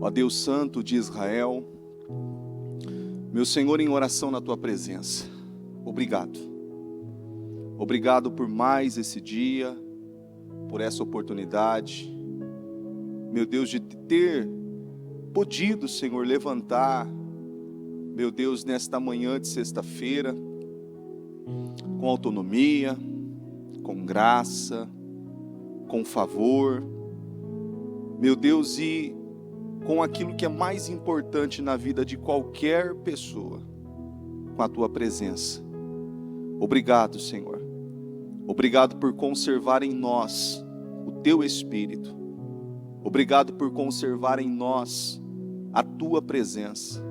Ó Deus Santo de Israel, meu Senhor, em oração na Tua presença, obrigado. Obrigado por mais esse dia, por essa oportunidade, meu Deus, de ter podido, Senhor, levantar, meu Deus, nesta manhã de sexta-feira, com autonomia, com graça, com favor, meu Deus, e com aquilo que é mais importante na vida de qualquer pessoa, com a Tua presença. Obrigado, Senhor. Obrigado por conservar em nós o Teu Espírito. Obrigado por conservar em nós a Tua presença.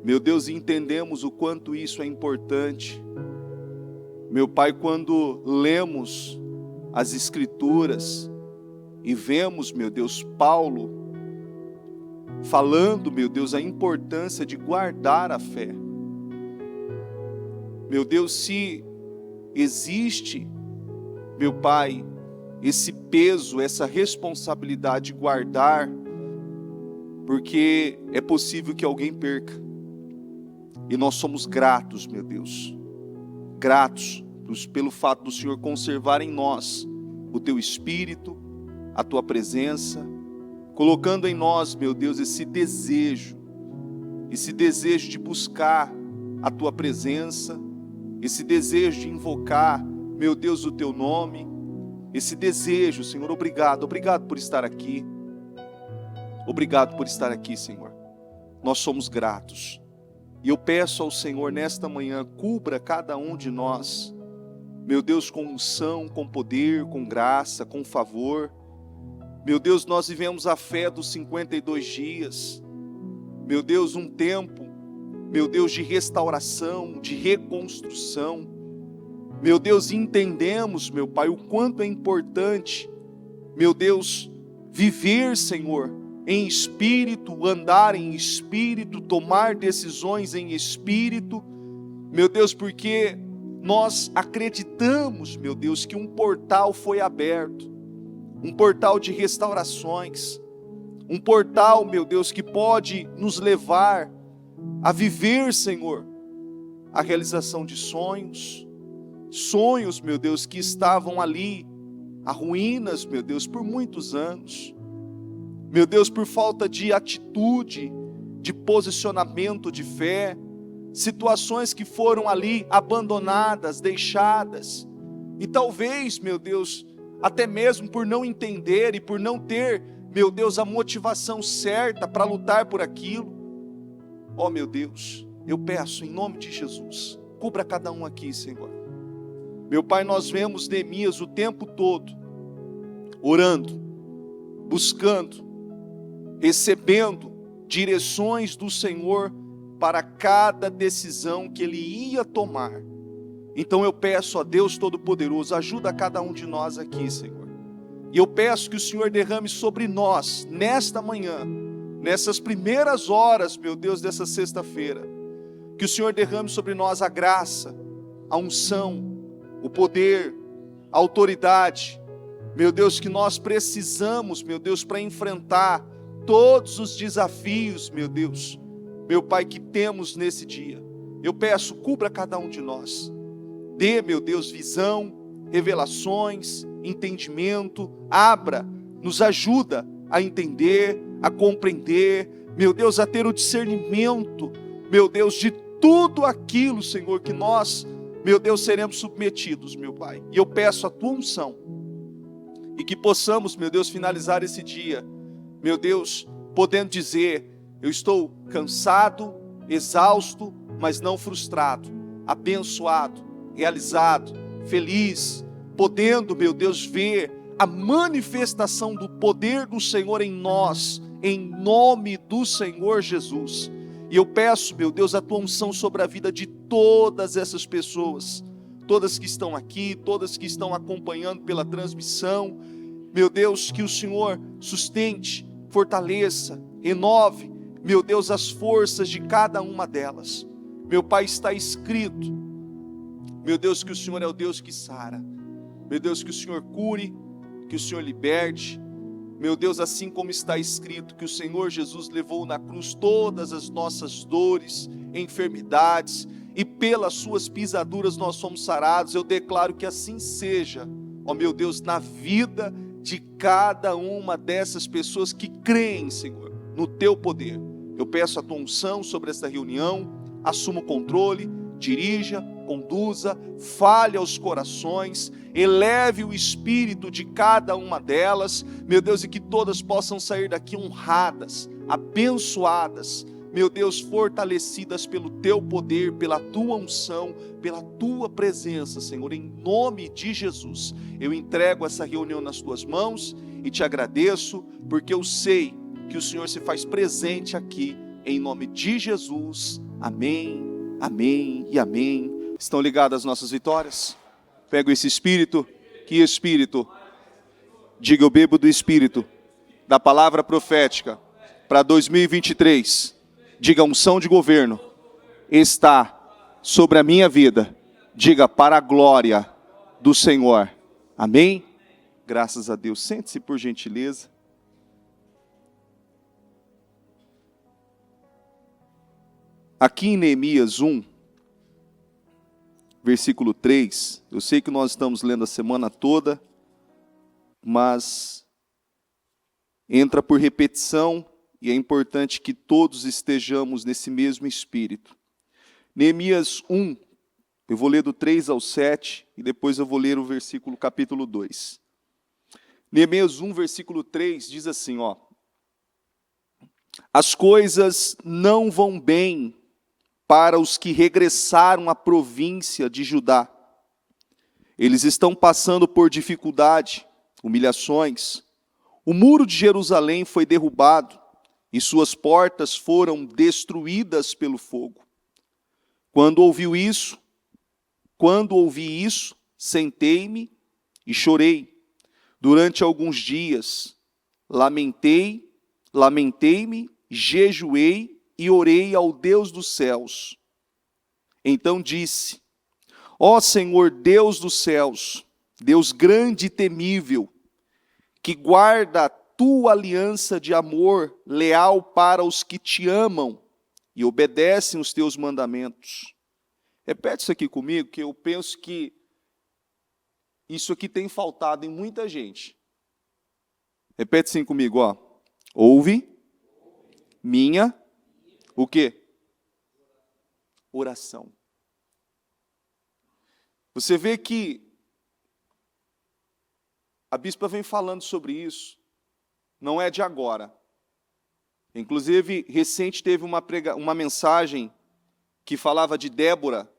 Meu Deus, entendemos o quanto isso é importante. Meu Pai, quando lemos as Escrituras e vemos, meu Deus, Paulo falando, meu Deus, a importância de guardar a fé. Meu Deus, se existe, meu Pai, esse peso, essa responsabilidade de guardar, porque é possível que alguém perca. E nós somos gratos, meu Deus, gratos pelo fato do Senhor conservar em nós o Teu Espírito, a Tua presença, colocando em nós, meu Deus, esse desejo de buscar a Tua presença, esse desejo de invocar, meu Deus, o Teu nome, esse desejo, Senhor, obrigado por estar aqui, Senhor, nós somos gratos, e eu peço ao Senhor nesta manhã, cubra cada um de nós, meu Deus, com unção, com poder, com graça, com favor. Meu Deus, nós vivemos a fé dos 52 dias, meu Deus, um tempo, meu Deus, de restauração, de reconstrução, meu Deus, entendemos, meu Pai, o quanto é importante, meu Deus, viver, Senhor, em espírito, andar em espírito, tomar decisões em espírito, meu Deus, porque nós acreditamos, meu Deus, que um portal foi aberto, um portal de restaurações, um portal, meu Deus, que pode nos levar a viver, Senhor, a realização de sonhos, meu Deus, que estavam ali, a ruínas, meu Deus, por muitos anos, meu Deus, por falta de atitude, de posicionamento de fé, situações que foram ali abandonadas, deixadas, e talvez, meu Deus, até mesmo por não entender e por não ter, meu Deus, a motivação certa para lutar por aquilo. Ó, meu Deus, eu peço em nome de Jesus, cubra cada um aqui, Senhor. Meu Pai, nós vemos Neemias o tempo todo, orando, buscando, recebendo direções do Senhor para cada decisão que ele ia tomar. Então eu peço a Deus Todo-Poderoso, ajuda cada um de nós aqui, Senhor. E eu peço que o Senhor derrame sobre nós, nesta manhã, nessas primeiras horas, meu Deus, dessa sexta-feira, que o Senhor derrame sobre nós a graça, a unção, o poder, a autoridade, meu Deus, que nós precisamos, meu Deus, para enfrentar todos os desafios, meu Deus, meu Pai, que temos nesse dia. Eu peço, cubra cada um de nós, dê, meu Deus, visão, revelações, entendimento, abra, nos ajuda a entender, a compreender, meu Deus, a ter o discernimento, meu Deus, de tudo aquilo, Senhor, que nós, meu Deus, seremos submetidos, meu Pai. E eu peço a Tua unção, e que possamos, meu Deus, finalizar esse dia, meu Deus, podendo dizer, eu estou cansado, exausto, mas não frustrado, abençoado, realizado, feliz, podendo, meu Deus, ver a manifestação do poder do Senhor em nós, em nome do Senhor Jesus. E eu peço, meu Deus, a Tua unção sobre a vida de todas essas pessoas, todas que estão aqui, todas que estão acompanhando pela transmissão, meu Deus, que o Senhor sustente, fortaleça, renove, meu Deus, as forças de cada uma delas. Meu Pai, está escrito, meu Deus, que o Senhor é o Deus que sara, meu Deus, que o Senhor cure, que o Senhor liberte, Meu Deus, assim como está escrito que o Senhor Jesus levou na cruz todas as nossas dores, enfermidades, e pelas suas pisaduras nós somos sarados, eu declaro que assim seja, ó meu Deus, na vida de cada uma dessas pessoas que creem, Senhor, no teu poder. Eu peço a tua unção sobre esta reunião, assuma o controle, dirija, conduza, fale aos corações, eleve o espírito de cada uma delas, meu Deus, e que todas possam sair daqui honradas, abençoadas, meu Deus, fortalecidas pelo teu poder, pela tua unção, pela tua presença, Senhor, em nome de Jesus. Eu entrego essa reunião nas tuas mãos e te agradeço, porque eu sei que o Senhor se faz presente aqui, em nome de Jesus. Amém, amém e amém. Estão ligadas as nossas vitórias? Pego esse espírito, que espírito? Diga, eu bebo do espírito, da palavra profética, para 2023. Diga, a unção de governo está sobre a minha vida. Diga, para a glória do Senhor. Amém? Graças a Deus. Sente-se por gentileza. Aqui em Neemias 1, versículo 3, eu sei que nós estamos lendo a semana toda, mas entra por repetição e é importante que todos estejamos nesse mesmo espírito. Neemias 1, eu vou ler do 3 ao 7 e depois eu vou ler o versículo capítulo 2. Neemias 1, versículo 3 diz assim, ó: as coisas não vão bem para os que regressaram à província de Judá. Eles estão passando por dificuldade, humilhações. O muro de Jerusalém foi derrubado e suas portas foram destruídas pelo fogo. Quando ouvi isso, sentei-me e chorei. Durante alguns dias, lamentei-me, jejuei e orei ao Deus dos céus. Então disse: ó Senhor Deus dos céus, Deus grande e temível, que guarda a tua aliança de amor leal para os que te amam e obedecem os teus mandamentos. Repete isso aqui comigo, que eu penso que isso aqui tem faltado em muita gente. Repete assim comigo, ó. Ouve minha, o quê? Oração. Você vê que a bispa vem falando sobre isso, não é de agora. Inclusive, recente teve uma mensagem que falava de Débora,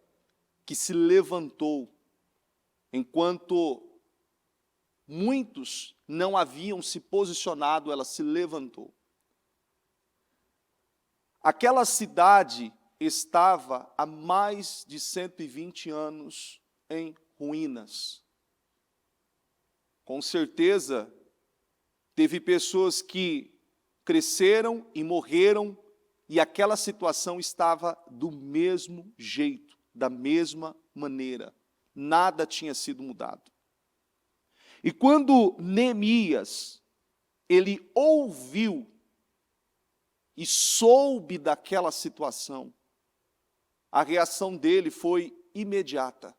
que se levantou, enquanto muitos não haviam se posicionado, ela se levantou. Aquela cidade estava há mais de 120 anos em ruínas. Com certeza, teve pessoas que cresceram e morreram, e aquela situação estava do mesmo jeito, da mesma maneira. Nada tinha sido mudado. E quando Neemias, ele ouviu e soube daquela situação, a reação dele foi imediata.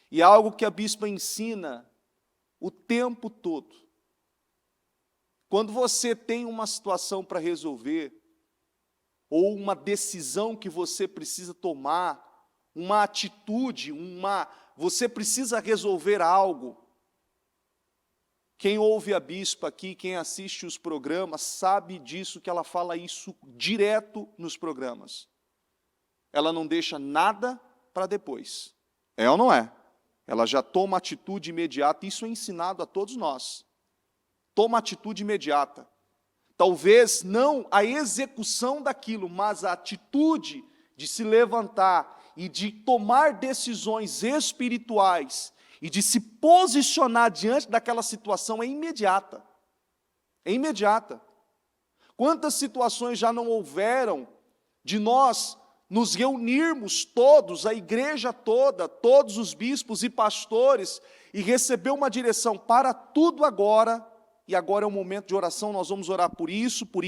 E é algo que a bispa ensina o tempo todo. Quando você tem uma situação para resolver, ou uma decisão que você precisa tomar, uma atitude, você precisa resolver algo. Quem ouve a bispa aqui, quem assiste os programas, sabe disso, que ela fala isso direto nos programas. Ela não deixa nada para depois. É ou não é? Ela já toma atitude imediata, isso é ensinado a todos nós. Toma atitude imediata. Talvez não a execução daquilo, mas a atitude de se levantar e de tomar decisões espirituais e de se posicionar diante daquela situação é imediata. É imediata. Quantas situações já não houveram de nós nos reunirmos todos, a igreja toda, todos os bispos e pastores, e receber uma direção para tudo agora e agora é um momento de oração, nós vamos orar por isso, por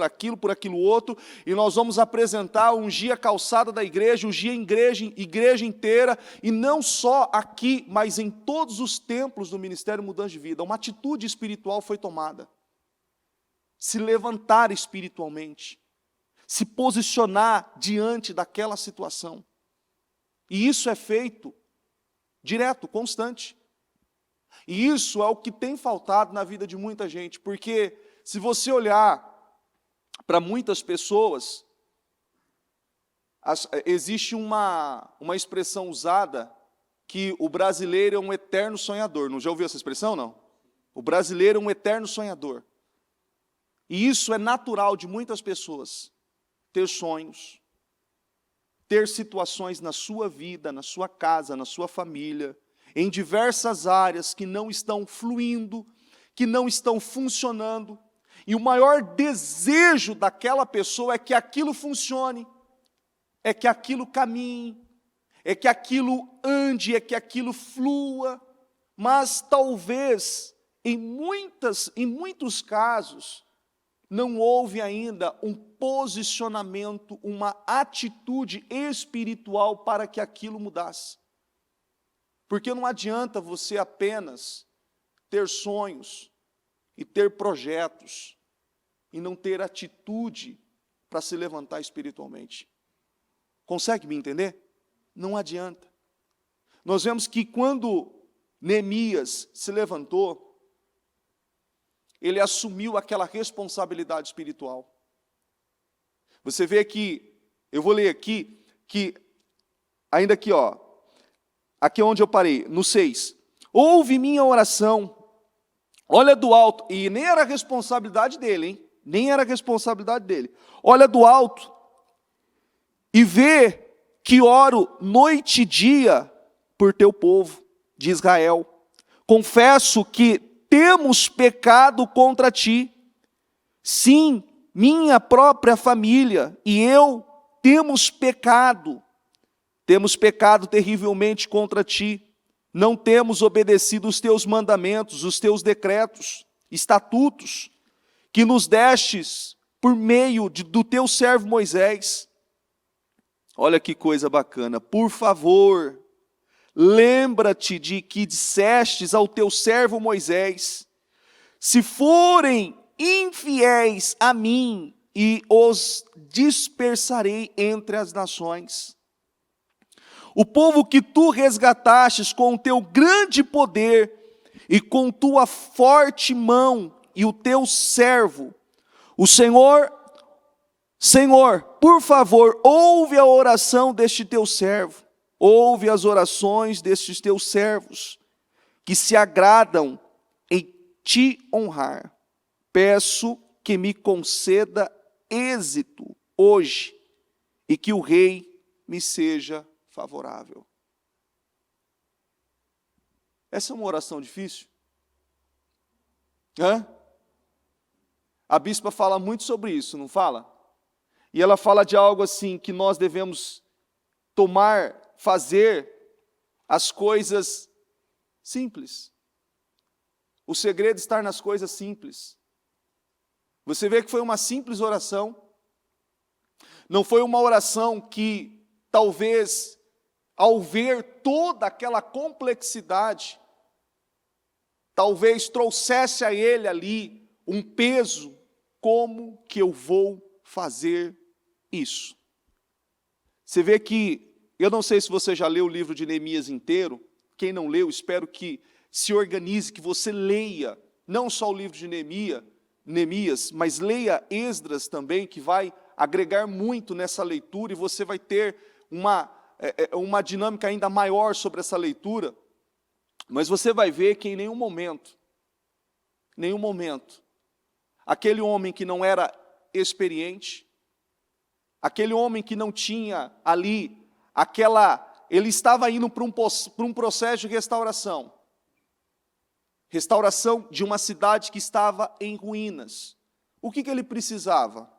aquilo outro, e nós vamos apresentar, ungir a calçada da igreja, ungir a igreja inteira, e não só aqui, mas em todos os templos do Ministério Mudança de Vida. Uma atitude espiritual foi tomada. Se levantar espiritualmente, se posicionar diante daquela situação. E isso é feito direto, constante. E isso é o que tem faltado na vida de muita gente, porque se você olhar para muitas pessoas, existe uma expressão usada que o brasileiro é um eterno sonhador. Não já ouviu essa expressão, não? O brasileiro é um eterno sonhador. E isso é natural de muitas pessoas, ter sonhos, ter situações na sua vida, na sua casa, na sua família, em diversas áreas que não estão fluindo, que não estão funcionando, e o maior desejo daquela pessoa é que aquilo funcione, é que aquilo caminhe, é que aquilo ande, é que aquilo flua, mas talvez, em muitos casos, não houve ainda um posicionamento, uma atitude espiritual para que aquilo mudasse. Porque não adianta você apenas ter sonhos e ter projetos e não ter atitude para se levantar espiritualmente. Consegue me entender? Não adianta. Nós vemos que quando Neemias se levantou, ele assumiu aquela responsabilidade espiritual. Você vê que, eu vou ler aqui, que ainda aqui, aqui é onde eu parei, no 6. Ouve minha oração, olha do alto, e nem era responsabilidade dele, hein? Nem era responsabilidade dele. Olha do alto e vê que oro noite e dia por teu povo de Israel. Confesso que temos pecado contra ti. Sim, minha própria família e eu temos pecado terrivelmente contra ti. Não temos obedecido os teus mandamentos, os teus decretos, estatutos, que nos destes por meio do teu servo Moisés. Olha que coisa bacana. Por favor, lembra-te de que dissestes ao teu servo Moisés: se forem infiéis a mim, e os dispersarei entre as nações. O povo que tu resgatastes com o teu grande poder e com tua forte mão, e o teu servo, o Senhor, por favor, ouve a oração deste teu servo, ouve as orações destes teus servos, que se agradam em te honrar. Peço que me conceda êxito hoje, e que o rei me seja favorável. Essa é uma oração difícil? A bispa fala muito sobre isso, não fala? E ela fala de algo assim, que nós devemos fazer as coisas simples. O segredo está nas coisas simples. Você vê que foi uma simples oração. Não foi uma oração que, talvez, ao ver toda aquela complexidade, talvez trouxesse a ele ali um peso. Como que eu vou fazer isso? Você vê que, eu não sei se você já leu o livro de Neemias inteiro. Quem não leu, espero que se organize, que você leia, não só o livro de Neemias, mas leia Esdras também, que vai agregar muito nessa leitura, e você vai ter uma dinâmica ainda maior sobre essa leitura. Mas você vai ver que em nenhum momento, aquele homem que não era experiente, aquele homem que não tinha ali ele estava indo para um processo de restauração de uma cidade que estava em ruínas. O que ele precisava?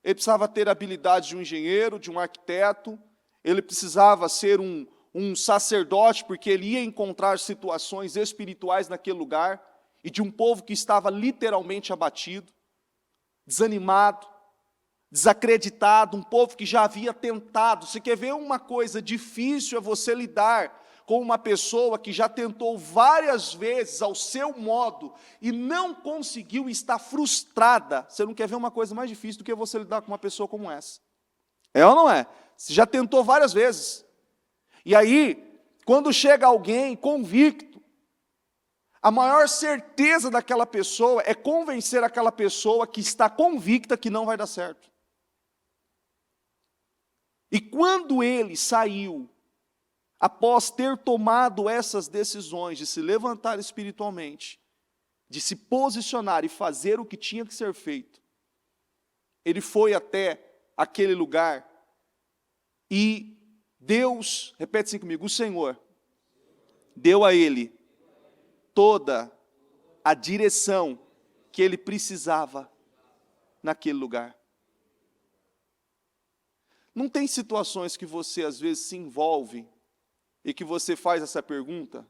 Ele precisava ter a habilidade de um engenheiro, de um arquiteto, ele precisava ser um sacerdote, porque ele ia encontrar situações espirituais naquele lugar, e de um povo que estava literalmente abatido, desanimado, desacreditado, um povo que já havia tentado. Você quer ver uma coisa difícil é você lidar com uma pessoa que já tentou várias vezes ao seu modo e não conseguiu, está frustrada. Você não quer ver uma coisa mais difícil do que você lidar com uma pessoa como essa? É ou não é? Você já tentou várias vezes. E aí, quando chega alguém convicto, a maior certeza daquela pessoa é convencer aquela pessoa que está convicta que não vai dar certo. E quando ele saiu, após ter tomado essas decisões de se levantar espiritualmente, de se posicionar e fazer o que tinha que ser feito, ele foi até aquele lugar e Deus, repete assim comigo, o Senhor deu a ele toda a direção que ele precisava naquele lugar. Não tem situações que você às vezes se envolve e que você faz essa pergunta: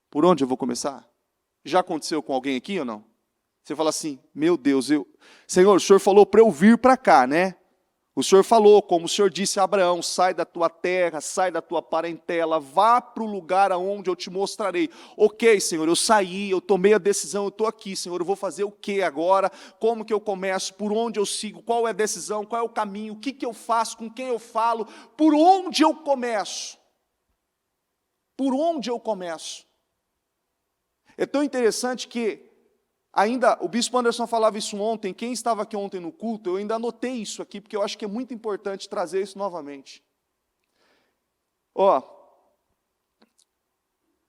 por onde eu vou começar? Já aconteceu com alguém aqui ou não? Você fala assim: meu Deus, Senhor, o Senhor falou para eu vir para cá, né? O Senhor falou, como o Senhor disse a Abraão: sai da tua terra, sai da tua parentela, vá para o lugar aonde eu te mostrarei. Ok, Senhor, eu saí, eu tomei a decisão, eu estou aqui, Senhor, eu vou fazer o que agora? Como que eu começo? Por onde eu sigo? Qual é a decisão? Qual é o caminho? O que eu faço? Com quem eu falo? Por onde eu começo? Por onde eu começo? É tão interessante que, ainda, o bispo Anderson falava isso ontem, quem estava aqui ontem no culto, eu ainda anotei isso aqui, porque eu acho que é muito importante trazer isso novamente. Ó,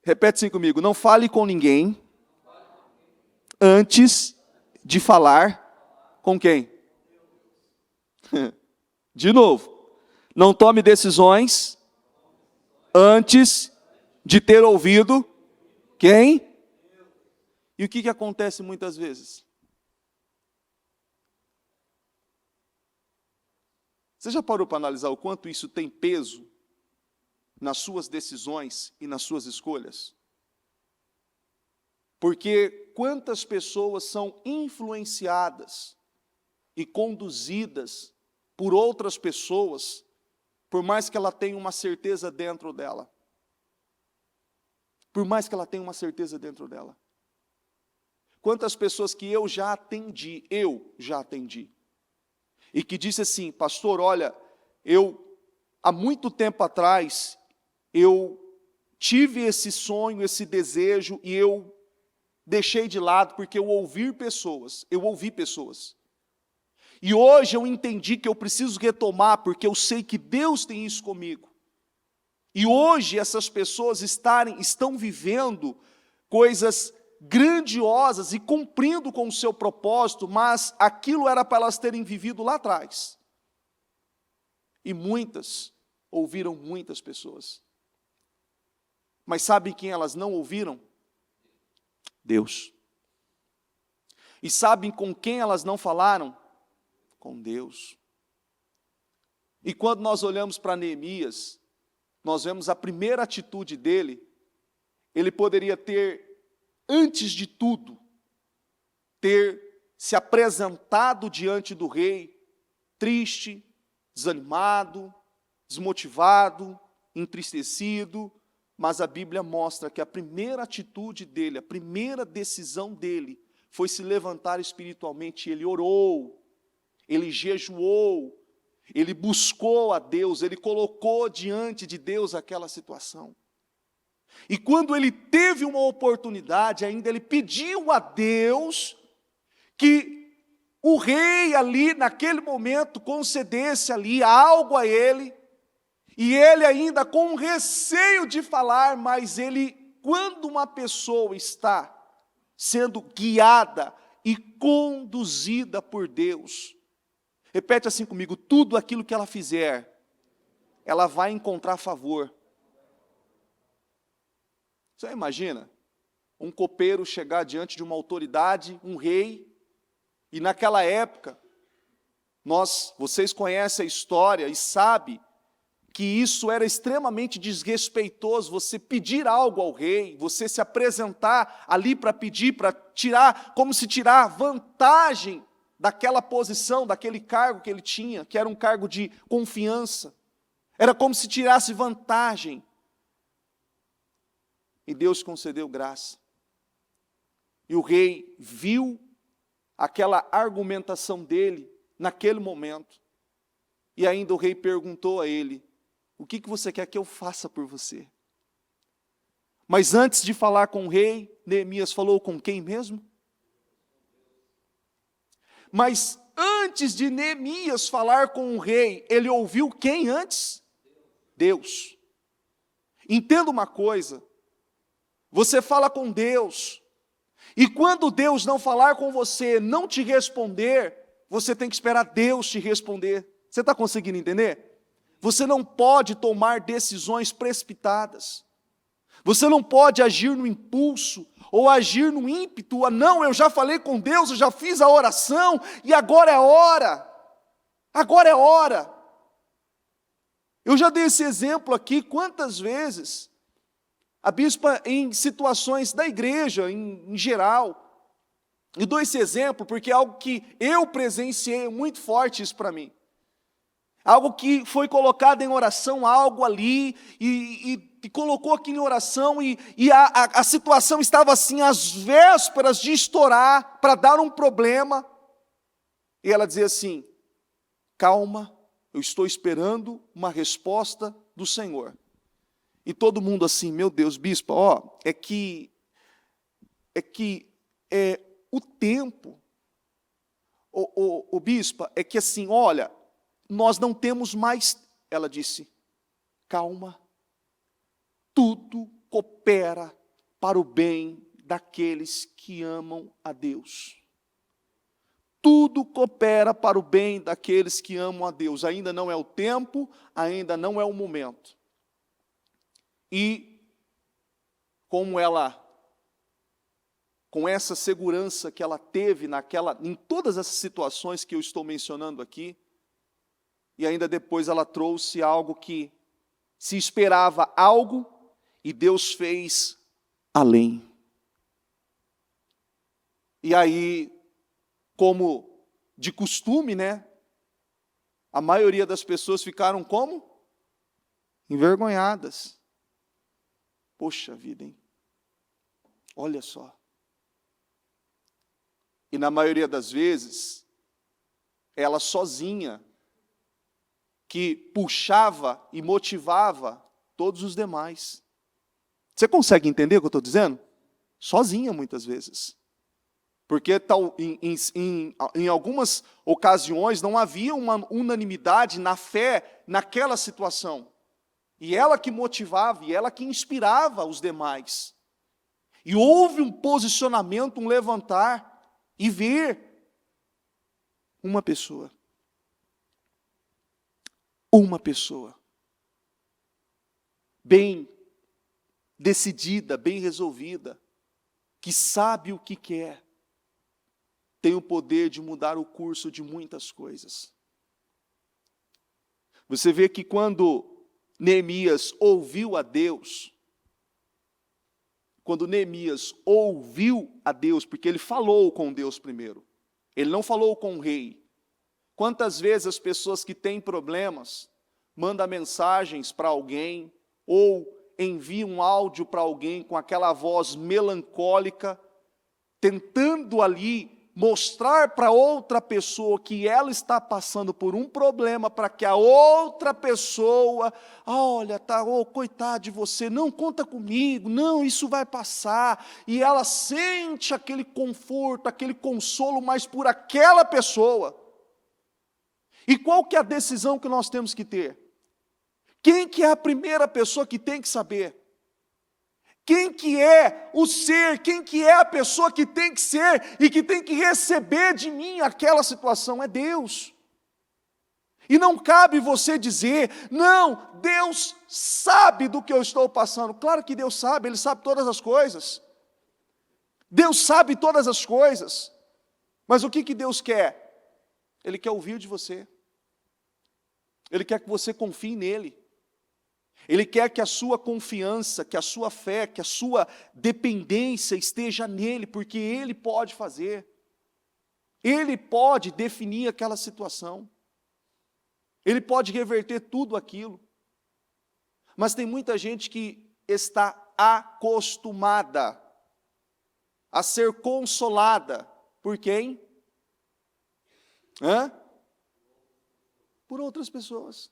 repete assim comigo: não fale com ninguém antes de falar com quem? De novo, não tome decisões antes de ter ouvido quem? E o que acontece muitas vezes? Você já parou para analisar o quanto isso tem peso nas suas decisões e nas suas escolhas? Porque quantas pessoas são influenciadas e conduzidas por outras pessoas, por mais que ela tenha uma certeza dentro dela. Por mais que ela tenha uma certeza dentro dela. Quantas pessoas que eu já atendi, e que disse assim: pastor, olha, há muito tempo atrás, eu tive esse sonho, esse desejo, e eu deixei de lado, porque eu ouvi pessoas. E hoje eu entendi que eu preciso retomar, porque eu sei que Deus tem isso comigo. E hoje essas pessoas estão vivendo coisas grandiosas e cumprindo com o seu propósito, mas aquilo era para elas terem vivido lá atrás. E muitas ouviram muitas pessoas. Mas sabe quem elas não ouviram? Deus. E sabem com quem elas não falaram? Com Deus. E quando nós olhamos para Neemias, nós vemos a primeira atitude dele. Ele poderia ter, antes de tudo, ter se apresentado diante do rei, triste, desanimado, desmotivado, entristecido, mas a Bíblia mostra que a primeira atitude dele, a primeira decisão dele, foi se levantar espiritualmente. Ele orou, ele jejuou, ele buscou a Deus, ele colocou diante de Deus aquela situação. E quando ele teve uma oportunidade, ainda ele pediu a Deus que o rei ali, naquele momento, concedesse ali algo a ele, e ele ainda com receio de falar, mas ele, quando uma pessoa está sendo guiada e conduzida por Deus, repete assim comigo: tudo aquilo que ela fizer, ela vai encontrar favor. Você imagina um copeiro chegar diante de uma autoridade, um rei, e naquela época, vocês conhecem a história e sabem que isso era extremamente desrespeitoso, você pedir algo ao rei, você se apresentar ali para pedir, para tirar, como se tirar vantagem daquela posição, daquele cargo que ele tinha, que era um cargo de confiança. Era como se tirasse vantagem. E Deus concedeu graça. E o rei viu aquela argumentação dele naquele momento. E ainda o rei perguntou a ele: o que você quer que eu faça por você? Mas antes de falar com o rei, Neemias falou com quem mesmo? Mas antes de Neemias falar com o rei, ele ouviu quem antes? Deus. Entenda uma coisa, você fala com Deus, e quando Deus não falar com você, não te responder, você tem que esperar Deus te responder. Você está conseguindo entender? Você não pode tomar decisões precipitadas. Você não pode agir no impulso ou agir no ímpeto. Não, eu já falei com Deus, eu já fiz a oração e agora é hora. Agora é hora. Eu já dei esse exemplo aqui quantas vezes. A bispa, em situações da igreja em geral, eu dou esse exemplo porque é algo que eu presenciei muito forte isso para mim. Algo que foi colocado em oração, algo ali, e colocou aqui em oração, e a situação estava assim, às vésperas de estourar, para dar um problema. E ela dizia assim: calma, eu estou esperando uma resposta do Senhor. E todo mundo assim: meu Deus, bispa, é que o tempo, o bispa, é que assim, olha, nós não temos mais, ela disse, calma, tudo coopera para o bem daqueles que amam a Deus. Tudo coopera para o bem daqueles que amam a Deus. Ainda não é o tempo, ainda não é o momento. E como ela, com essa segurança que ela teve em todas as situações que eu estou mencionando aqui, e ainda depois ela trouxe algo que se esperava algo e Deus fez além. E aí, como de costume, né? A maioria das pessoas ficaram como? Envergonhadas. Poxa vida, hein? Olha só. E na maioria das vezes, ela sozinha, que puxava e motivava todos os demais. Você consegue entender o que eu estou dizendo? Sozinha, muitas vezes. Porque em algumas ocasiões não havia uma unanimidade na fé naquela situação. E ela que motivava, e ela que inspirava os demais. E houve um posicionamento, um levantar, e ver uma pessoa. Uma pessoa bem decidida, bem resolvida, que sabe o que quer, tem o poder de mudar o curso de muitas coisas. Você vê que quando Neemias ouviu a Deus, porque ele falou com Deus primeiro, ele não falou com o rei. Quantas vezes as pessoas que têm problemas mandam mensagens para alguém ou enviam um áudio para alguém com aquela voz melancólica, tentando ali mostrar para outra pessoa que ela está passando por um problema, para que a outra pessoa, olha, coitado de você, não conta comigo, não, isso vai passar, e ela sente aquele conforto, aquele consolo, mas por aquela pessoa. E qual que é a decisão que nós temos que ter? Quem que é a primeira pessoa que tem que saber? Quem que é o ser, quem que é a pessoa que tem que ser e que tem que receber de mim aquela situação? É Deus. E não cabe você dizer, não, Deus sabe do que eu estou passando. Claro que Deus sabe, Ele sabe todas as coisas. Deus sabe todas as coisas. Mas o que Deus quer? Ele quer ouvir de você. Ele quer que você confie nele. Ele quer que a sua confiança, que a sua fé, que a sua dependência esteja nele, porque Ele pode fazer. Ele pode definir aquela situação. Ele pode reverter tudo aquilo. Mas tem muita gente que está acostumada a ser consolada. Por quem? Por outras pessoas.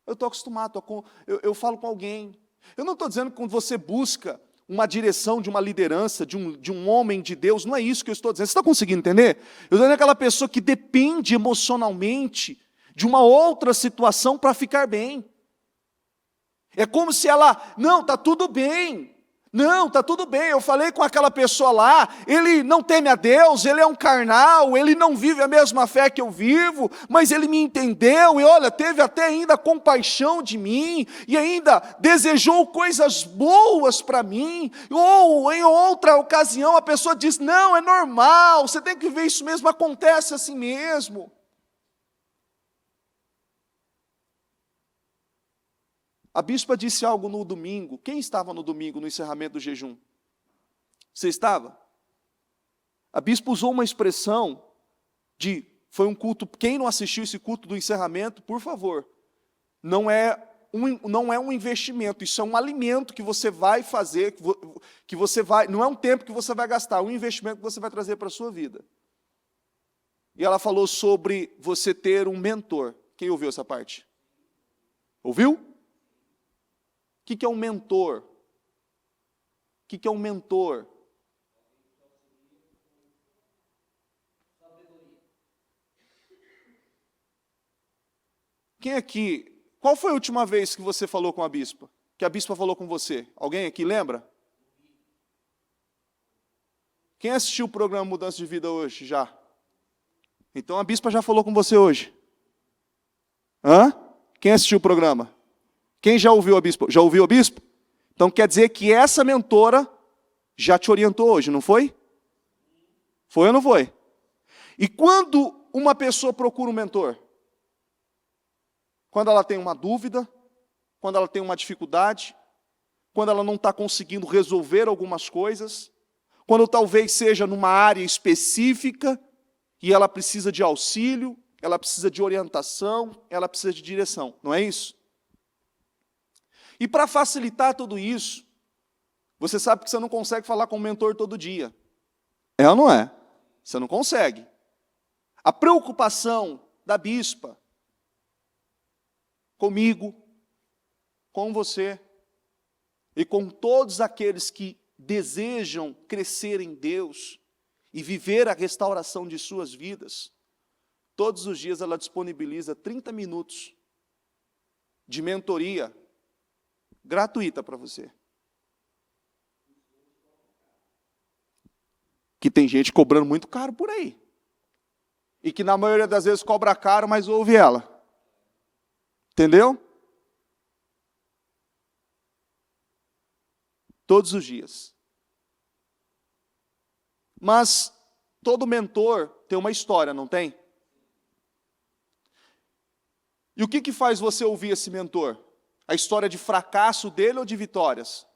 Eu estou acostumado, eu falo com alguém. Eu não estou dizendo que quando você busca uma direção de uma liderança, de um homem de Deus, não é isso que eu estou dizendo. Você está conseguindo entender? Eu estou dizendo aquela pessoa que depende emocionalmente de uma outra situação para ficar bem. É como se ela, não, está tudo bem. Não, está tudo bem, eu falei com aquela pessoa lá, ele não teme a Deus, ele é um carnal, ele não vive a mesma fé que eu vivo, mas ele me entendeu e olha, teve até ainda compaixão de mim, e ainda desejou coisas boas para mim, ou em outra ocasião a pessoa diz, não, é normal, você tem que ver isso mesmo, acontece assim mesmo. A bispa disse algo no domingo. Quem estava no domingo, no encerramento do jejum? Você estava? A bispa usou uma expressão foi um culto, quem não assistiu esse culto do encerramento, por favor, não é um investimento, isso é um alimento que você vai fazer, não é um tempo que você vai gastar, é um investimento que você vai trazer para a sua vida. E ela falou sobre você ter um mentor. Quem ouviu essa parte? Ouviu? O que é um mentor? O que é um mentor? Quem aqui, qual foi a última vez que você falou com a bispa? Que a bispa falou com você? Alguém aqui lembra? Quem assistiu o programa Mudança de Vida hoje já? Então a bispa já falou com você hoje. Quem assistiu o programa? Quem já ouviu a bispo? Já ouviu a bispo? Então quer dizer que essa mentora já te orientou hoje, não foi? Foi ou não foi? E quando uma pessoa procura um mentor? Quando ela tem uma dúvida, quando ela tem uma dificuldade, quando ela não está conseguindo resolver algumas coisas, quando talvez seja numa área específica e ela precisa de auxílio, ela precisa de orientação, ela precisa de direção, não é isso? E para facilitar tudo isso, você sabe que você não consegue falar com o mentor todo dia. É ou não é? Você não consegue. A preocupação da bispa, comigo, com você, e com todos aqueles que desejam crescer em Deus e viver a restauração de suas vidas, todos os dias ela disponibiliza 30 minutos de mentoria gratuita para você. Que tem gente cobrando muito caro por aí. E que na maioria das vezes cobra caro, mas ouve ela. Entendeu? Todos os dias. Mas todo mentor tem uma história, não tem? E o que faz você ouvir esse mentor? A história de fracasso dele ou de vitórias?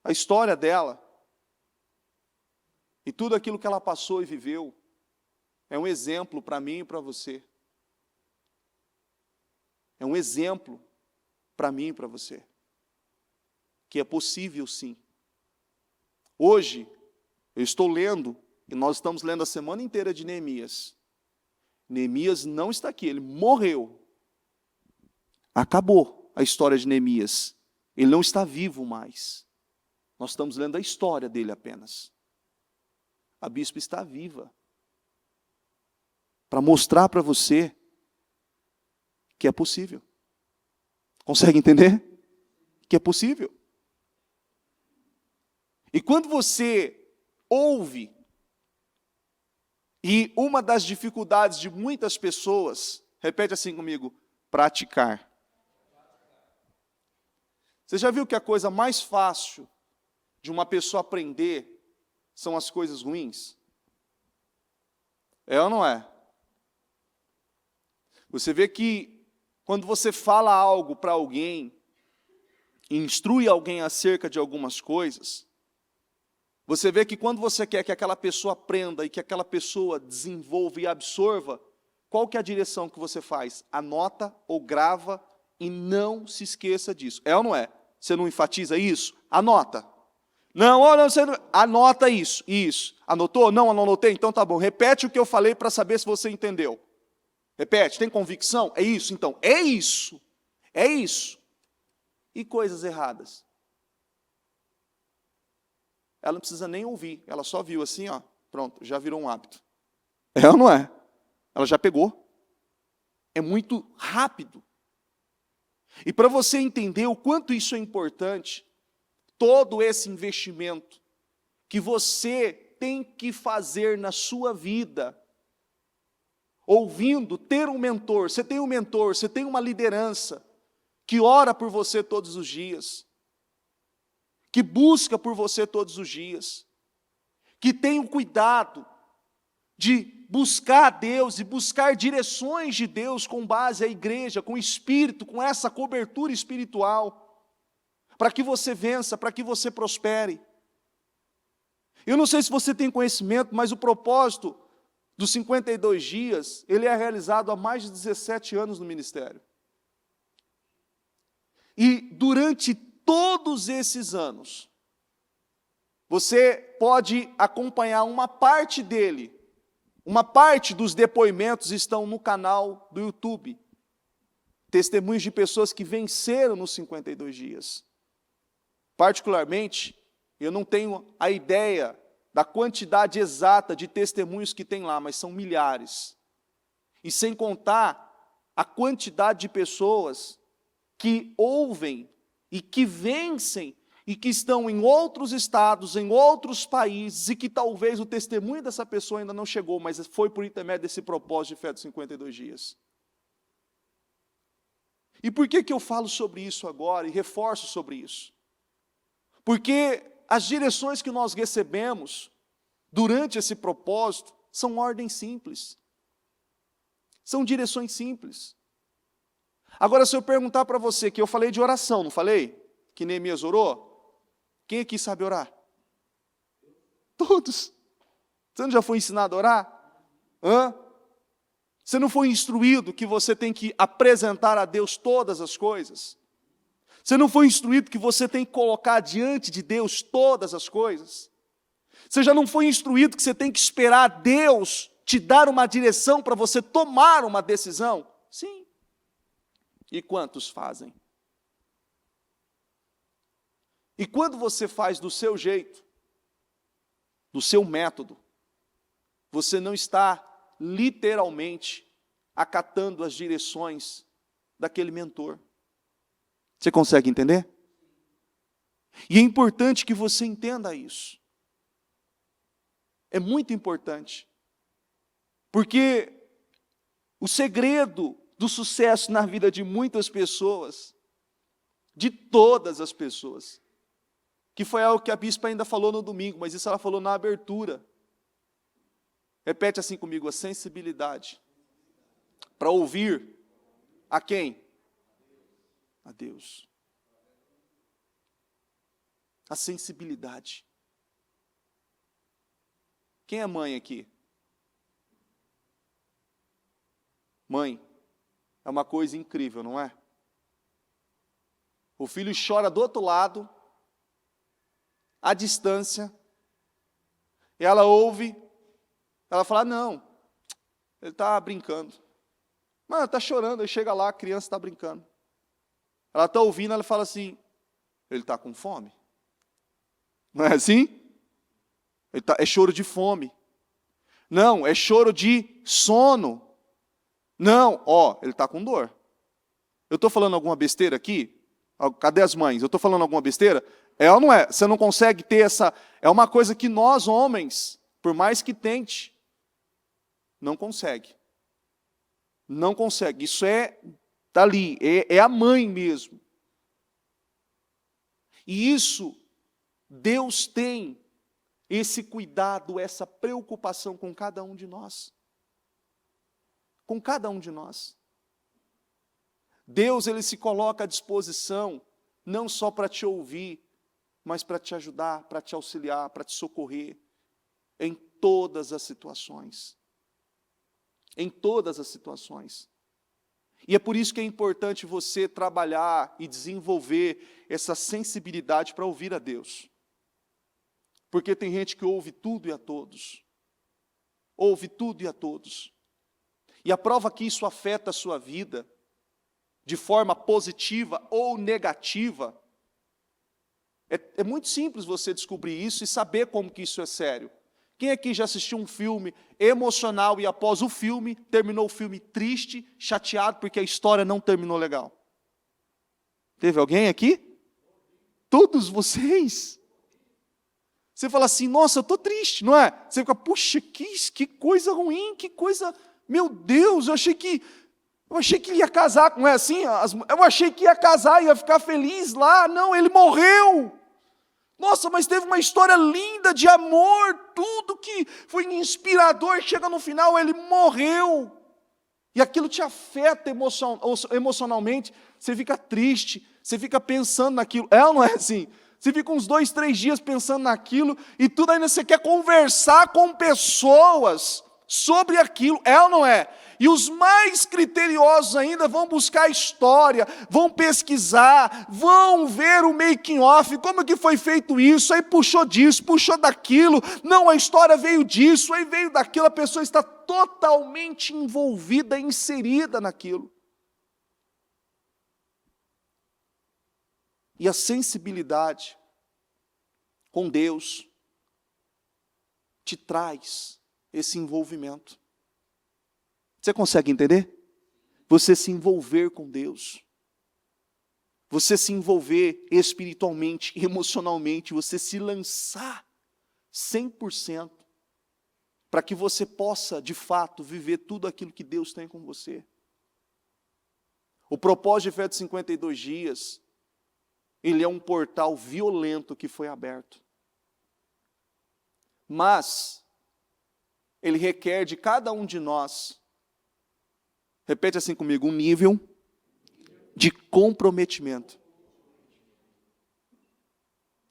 A história dela e tudo aquilo que ela passou e viveu é um exemplo para mim e para você. É um exemplo para mim e para você. Que é possível sim. Hoje, eu estou lendo, e nós estamos lendo a semana inteira de Neemias. Neemias não está aqui, ele morreu. Acabou a história de Neemias. Ele não está vivo mais. Nós estamos lendo a história dele apenas. A bispa está viva. Para mostrar para você que é possível. Consegue entender? Que é possível. E quando você ouve, e uma das dificuldades de muitas pessoas, repete assim comigo, praticar. Você já viu que a coisa mais fácil de uma pessoa aprender são as coisas ruins? É ou não é? Você vê que quando você fala algo para alguém, instrui alguém acerca de algumas coisas, você vê que quando você quer que aquela pessoa aprenda e que aquela pessoa desenvolva e absorva, qual que é a direção que você faz? Anota ou grava e não se esqueça disso. É ou não é? Você não enfatiza isso? Anota. Não, olha, você não... Anota isso, isso. Anotou? Não, não anotei? Então tá bom. Repete o que eu falei para saber se você entendeu. Repete, tem convicção? É isso, então. É isso. É isso. E coisas erradas? Ela não precisa nem ouvir. Ela só viu assim, ó. Pronto, já virou um hábito. É ou não é? Ela já pegou. É muito rápido. E para você entender o quanto isso é importante, todo esse investimento que você tem que fazer na sua vida, ouvindo, ter um mentor, você tem um mentor, você tem uma liderança que ora por você todos os dias, que busca por você todos os dias, que tem o cuidado de buscar a Deus e buscar direções de Deus com base à igreja, com o Espírito, com essa cobertura espiritual, para que você vença, para que você prospere. Eu não sei se você tem conhecimento, mas o propósito dos 52 dias, ele é realizado há mais de 17 anos no ministério. E durante todos esses anos, você pode acompanhar uma parte dele. Uma parte dos depoimentos estão no canal do YouTube. Testemunhos de pessoas que venceram nos 52 dias. Particularmente, eu não tenho a ideia da quantidade exata de testemunhos que tem lá, mas são milhares. E sem contar a quantidade de pessoas que ouvem e que vencem e que estão em outros estados, em outros países, e que talvez o testemunho dessa pessoa ainda não chegou, mas foi por intermédio desse propósito de fé dos 52 dias. E por que eu falo sobre isso agora e reforço sobre isso? Porque as direções que nós recebemos durante esse propósito são ordens simples. São direções simples. Agora, se eu perguntar para você, que eu falei de oração, não falei? Que Neemias orou? Quem aqui sabe orar? Todos. Você não já foi ensinado a orar? Hã? Você não foi instruído que você tem que apresentar a Deus todas as coisas? Você não foi instruído que você tem que colocar diante de Deus todas as coisas? Você já não foi instruído que você tem que esperar Deus te dar uma direção para você tomar uma decisão? Sim. E quantos fazem? E quando você faz do seu jeito, do seu método, você não está literalmente acatando as direções daquele mentor. Você consegue entender? E é importante que você entenda isso. É muito importante. Porque o segredo do sucesso na vida de muitas pessoas, de todas as pessoas, que foi algo que a bispa ainda falou no domingo, mas isso ela falou na abertura. Repete assim comigo, a sensibilidade. Para ouvir a quem? A Deus. A sensibilidade. Quem é mãe aqui? Mãe, é uma coisa incrível, não é? O filho chora do outro lado, à distância, e ela ouve, ela fala, não, ele está brincando. Mano, está chorando, aí chega lá, a criança está brincando. Ela está ouvindo, ela fala assim, ele está com fome. Não é assim? É choro de fome. Não, é choro de sono. Não, ele está com dor. Eu estou falando alguma besteira aqui? Cadê as mães? Eu estou falando alguma besteira? É ou não é? Você não consegue ter essa... É uma coisa que nós, homens, por mais que tente, não consegue. Não consegue. Isso está ali, é a mãe mesmo. E isso, Deus tem esse cuidado, essa preocupação com cada um de nós. com cada um de nós. Deus, Ele se coloca à disposição, não só para te ouvir, mas para te ajudar, para te auxiliar, para te socorrer, em todas as situações. Em todas as situações. E é por isso que é importante você trabalhar e desenvolver essa sensibilidade para ouvir a Deus. Porque tem gente que ouve tudo e a todos. Ouve tudo e a todos. E a prova que isso afeta a sua vida, de forma positiva ou negativa, é muito simples você descobrir isso e saber como que isso é sério. Quem aqui já assistiu um filme emocional e após o filme, terminou o filme triste, chateado, porque a história não terminou legal? Teve alguém aqui? Todos vocês? Você fala assim, nossa, eu estou triste, não é? Você fica, puxa, que coisa ruim, que coisa... Meu Deus, eu achei que ele ia casar, não é assim? Eu achei que ia casar, ia ficar feliz lá. Não, ele morreu. Nossa, mas teve uma história linda de amor, tudo que foi inspirador, chega no final, ele morreu. E aquilo te afeta emocionalmente, você fica triste, você fica pensando naquilo. É ou não é assim? Você fica uns 2, 3 dias pensando naquilo, e tudo ainda você quer conversar com pessoas sobre aquilo, é ou não é? E os mais criteriosos ainda vão buscar a história, vão pesquisar, vão ver o making of, como que foi feito isso, aí puxou disso, puxou daquilo, não, a história veio disso, aí veio daquilo, a pessoa está totalmente envolvida, inserida naquilo. E a sensibilidade com Deus te traz esse envolvimento. Você consegue entender? Você se envolver com Deus. Você se envolver espiritualmente, emocionalmente, você se lançar 100% para que você possa, de fato, viver tudo aquilo que Deus tem com você. O propósito de Fé de 52 dias, ele é um portal violento que foi aberto. Mas ele requer de cada um de nós, repete assim comigo, um nível de comprometimento.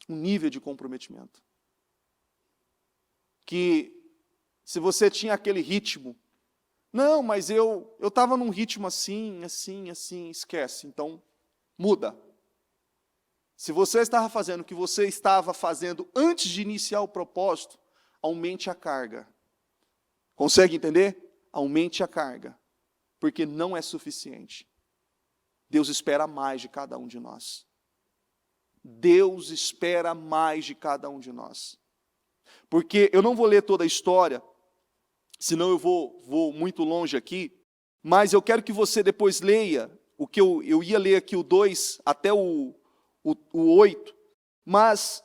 Um nível de comprometimento. Que se você tinha aquele ritmo, não, mas eu estava num ritmo assim, esquece, então muda. Se você estava fazendo o que você estava fazendo antes de iniciar o propósito, aumente a carga. Consegue entender? Aumente a carga. Porque não é suficiente. Deus espera mais de cada um de nós. Deus espera mais de cada um de nós. Porque eu não vou ler toda a história, senão eu vou muito longe aqui, mas eu quero que você depois leia, o que eu ia ler aqui o 2 até o 8, mas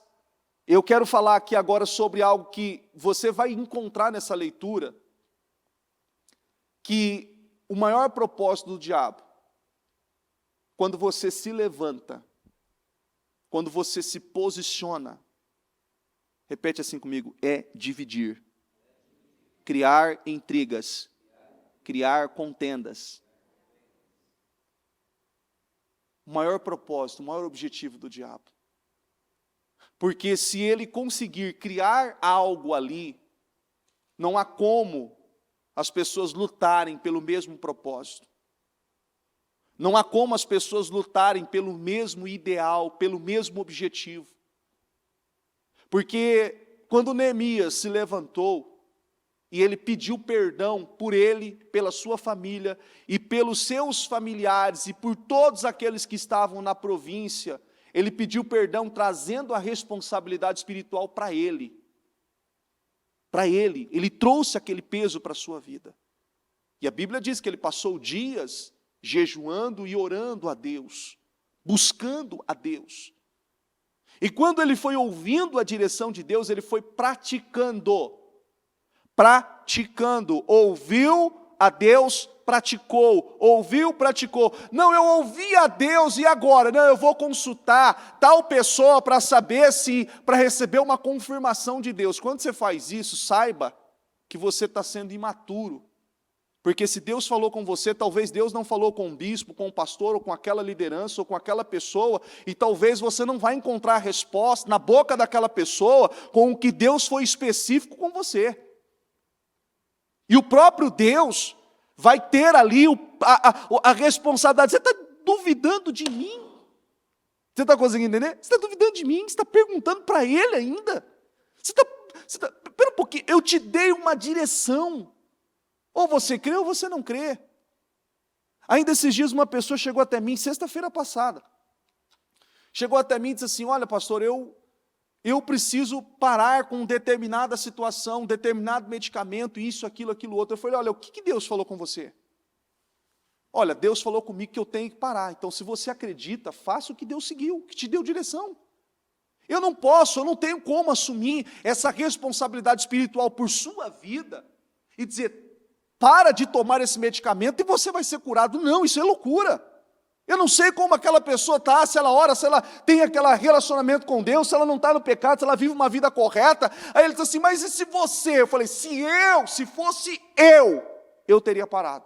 eu quero falar aqui agora sobre algo que você vai encontrar nessa leitura, que o maior propósito do diabo, quando você se levanta, quando você se posiciona, repete assim comigo, é dividir, criar intrigas, criar contendas. O maior propósito, o maior objetivo do diabo. Porque se ele conseguir criar algo ali, não há como as pessoas lutarem pelo mesmo propósito. Não há como as pessoas lutarem pelo mesmo ideal, pelo mesmo objetivo. Porque quando Neemias se levantou, e ele pediu perdão por ele, pela sua família, e pelos seus familiares, e por todos aqueles que estavam na província, ele pediu perdão trazendo a responsabilidade espiritual para ele. Para ele, ele trouxe aquele peso para a sua vida. E a Bíblia diz que ele passou dias jejuando e orando a Deus, buscando a Deus. E quando ele foi ouvindo a direção de Deus, ele foi praticando, ouviu a Deus, praticou, ouviu, praticou. Não, eu ouvi a Deus e agora? Não, eu vou consultar tal pessoa para saber para receber uma confirmação de Deus. Quando você faz isso, saiba que você está sendo imaturo, Porque se Deus falou com você, talvez Deus não falou com o bispo, com o pastor, ou com aquela liderança, ou com aquela pessoa, e talvez você não vai encontrar a resposta na boca daquela pessoa com o que Deus foi específico com você. E o próprio Deus vai ter ali a responsabilidade. Você está duvidando de mim? Você está conseguindo entender? Você está duvidando de mim? Você está perguntando para Ele ainda? Espera um pouquinho, eu te dei uma direção. Ou você crê ou você não crê. Ainda esses dias uma pessoa chegou até mim, sexta-feira passada. Chegou até mim e disse assim, olha pastor, eu preciso parar com determinada situação, determinado medicamento, isso, aquilo, aquilo outro. Eu falei, olha, o que Deus falou com você? Olha, Deus falou comigo que eu tenho que parar. Então, se você acredita, faça o que Deus seguiu, que te deu direção. Eu não tenho como assumir essa responsabilidade espiritual por sua vida e dizer, para de tomar esse medicamento e você vai ser curado. Não, isso é loucura. Eu não sei como aquela pessoa está, se ela ora, se ela tem aquele relacionamento com Deus, se ela não está no pecado, se ela vive uma vida correta. Aí ele diz assim, mas e se você? Eu falei, se fosse eu teria parado.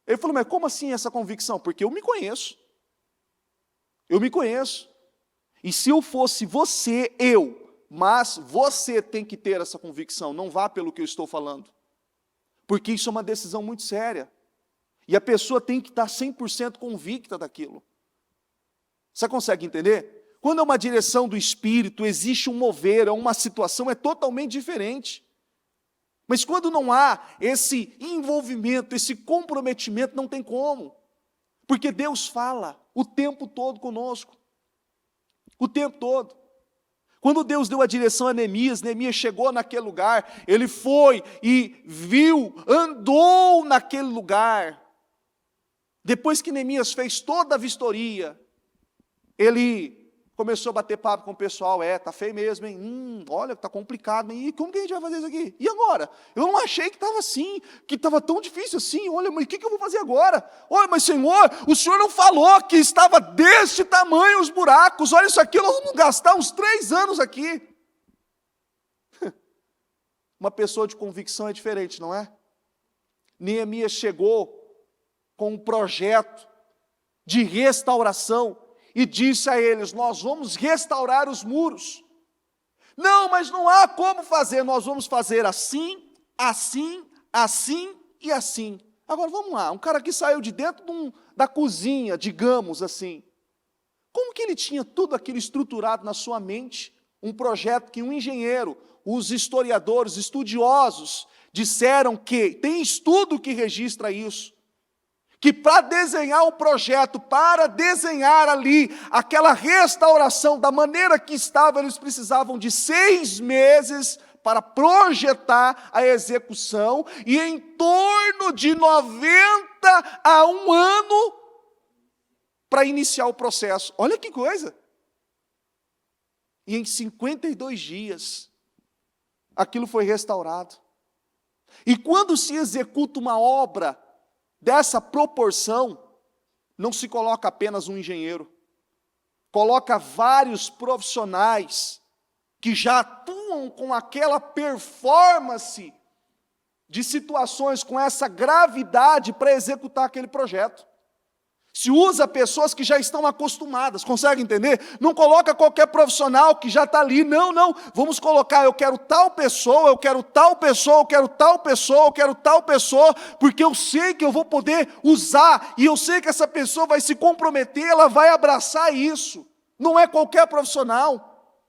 Ele falou, mas como assim essa convicção? Porque eu me conheço. Eu me conheço. E se eu fosse você, mas você tem que ter essa convicção, não vá pelo que eu estou falando. Porque isso é uma decisão muito séria. E a pessoa tem que estar 100% convicta daquilo. Você consegue entender? Quando é uma direção do Espírito, existe um mover, é uma situação, é totalmente diferente. Mas quando não há esse envolvimento, esse comprometimento, não tem como. Porque Deus fala o tempo todo conosco. O tempo todo. Quando Deus deu a direção a Neemias, Neemias chegou naquele lugar, ele foi e viu, andou naquele lugar. Depois que Neemias fez toda a vistoria, ele começou a bater papo com o pessoal, tá feio mesmo, hein? Olha, tá complicado, hein? E como que a gente vai fazer isso aqui? E agora? Eu não achei que estava assim, que estava tão difícil assim, olha, mas o que eu vou fazer agora? Olha, mas Senhor, o Senhor não falou que estava deste tamanho os buracos, olha isso aqui, nós vamos gastar uns 3 anos aqui. Uma pessoa de convicção é diferente, não é? Neemias chegou com um projeto de restauração, e disse a eles, nós vamos restaurar os muros. Não, mas não há como fazer, nós vamos fazer assim, assim, assim e assim. Agora vamos lá, um cara que saiu de dentro da cozinha, digamos assim. Como que ele tinha tudo aquilo estruturado na sua mente? Um projeto que um engenheiro, os historiadores, estudiosos, disseram que tem estudo que registra isso. Que para desenhar o projeto, para desenhar ali aquela restauração da maneira que estava, eles precisavam de 6 meses para projetar a execução e em torno de 90 a 1 ano para iniciar o processo. Olha que coisa! E em 52 dias, aquilo foi restaurado. E quando se executa uma obra dessa proporção, não se coloca apenas um engenheiro, coloca vários profissionais que já atuam com aquela performance de situações, com essa gravidade para executar aquele projeto. Se usa pessoas que já estão acostumadas, consegue entender? Não coloca qualquer profissional que já está ali, não, vamos colocar, eu quero tal pessoa, eu quero tal pessoa, eu quero tal pessoa, eu quero tal pessoa, porque eu sei que eu vou poder usar, e eu sei que essa pessoa vai se comprometer, ela vai abraçar isso, não é qualquer profissional,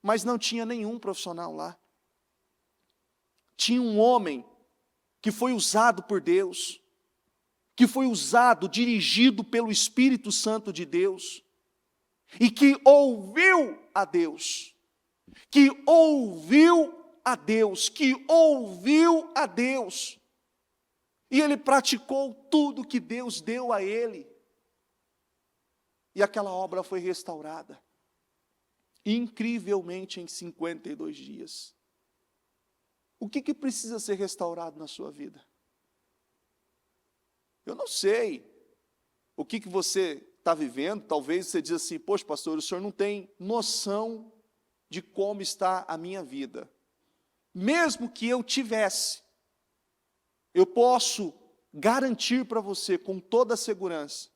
mas não tinha nenhum profissional lá, tinha um homem que foi usado por Deus, que foi usado, dirigido pelo Espírito Santo de Deus, e que ouviu a Deus, que ouviu a Deus, que ouviu a Deus, e ele praticou tudo que Deus deu a ele, e aquela obra foi restaurada, incrivelmente em 52 dias. O que precisa ser restaurado na sua vida? Eu não sei o que você está vivendo, talvez você diz assim, poxa pastor, o senhor não tem noção de como está a minha vida. Mesmo que eu tivesse, Eu posso garantir para você com toda a segurança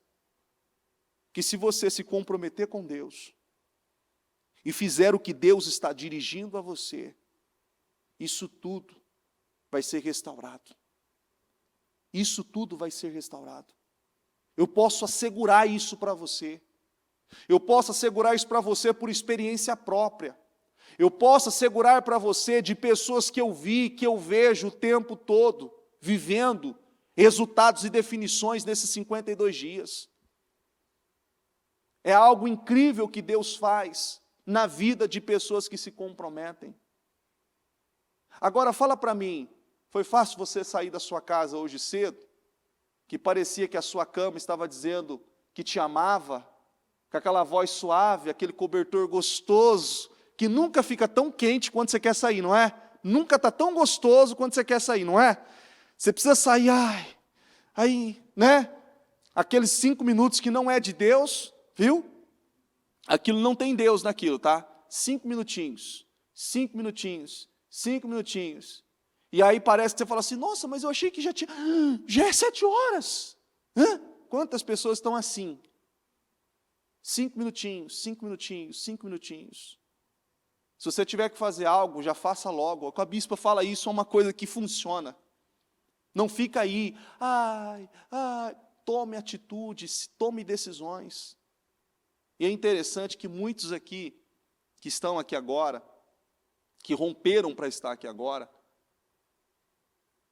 que se você se comprometer com Deus e fizer o que Deus está dirigindo a você, isso tudo vai ser restaurado. Isso tudo vai ser restaurado. Eu posso assegurar isso para você. Eu posso assegurar isso para você por experiência própria. Eu posso assegurar para você de pessoas que eu vi, que eu vejo o tempo todo, vivendo resultados e definições nesses 52 dias. É algo incrível que Deus faz na vida de pessoas que se comprometem. Agora fala para mim, foi fácil você sair da sua casa hoje cedo, que parecia que a sua cama estava dizendo que te amava, com aquela voz suave, aquele cobertor gostoso, que nunca fica tão quente quando você quer sair, não é? Nunca está tão gostoso quando você quer sair, não é? Você precisa sair, aí, né? Aqueles 5 minutos que não é de Deus, viu? Aquilo não tem Deus naquilo, tá? 5 minutinhos, 5 minutinhos, 5 minutinhos. E aí parece que você fala assim, nossa, mas eu achei que já é 7 horas. Quantas pessoas estão assim? 5 minutinhos, 5 minutinhos, 5 minutinhos. Se você tiver que fazer algo, já faça logo. A bispa fala isso, é uma coisa que funciona. Não fica aí, tome atitudes, tome decisões. E é interessante que muitos aqui, que estão aqui agora, que romperam para estar aqui agora,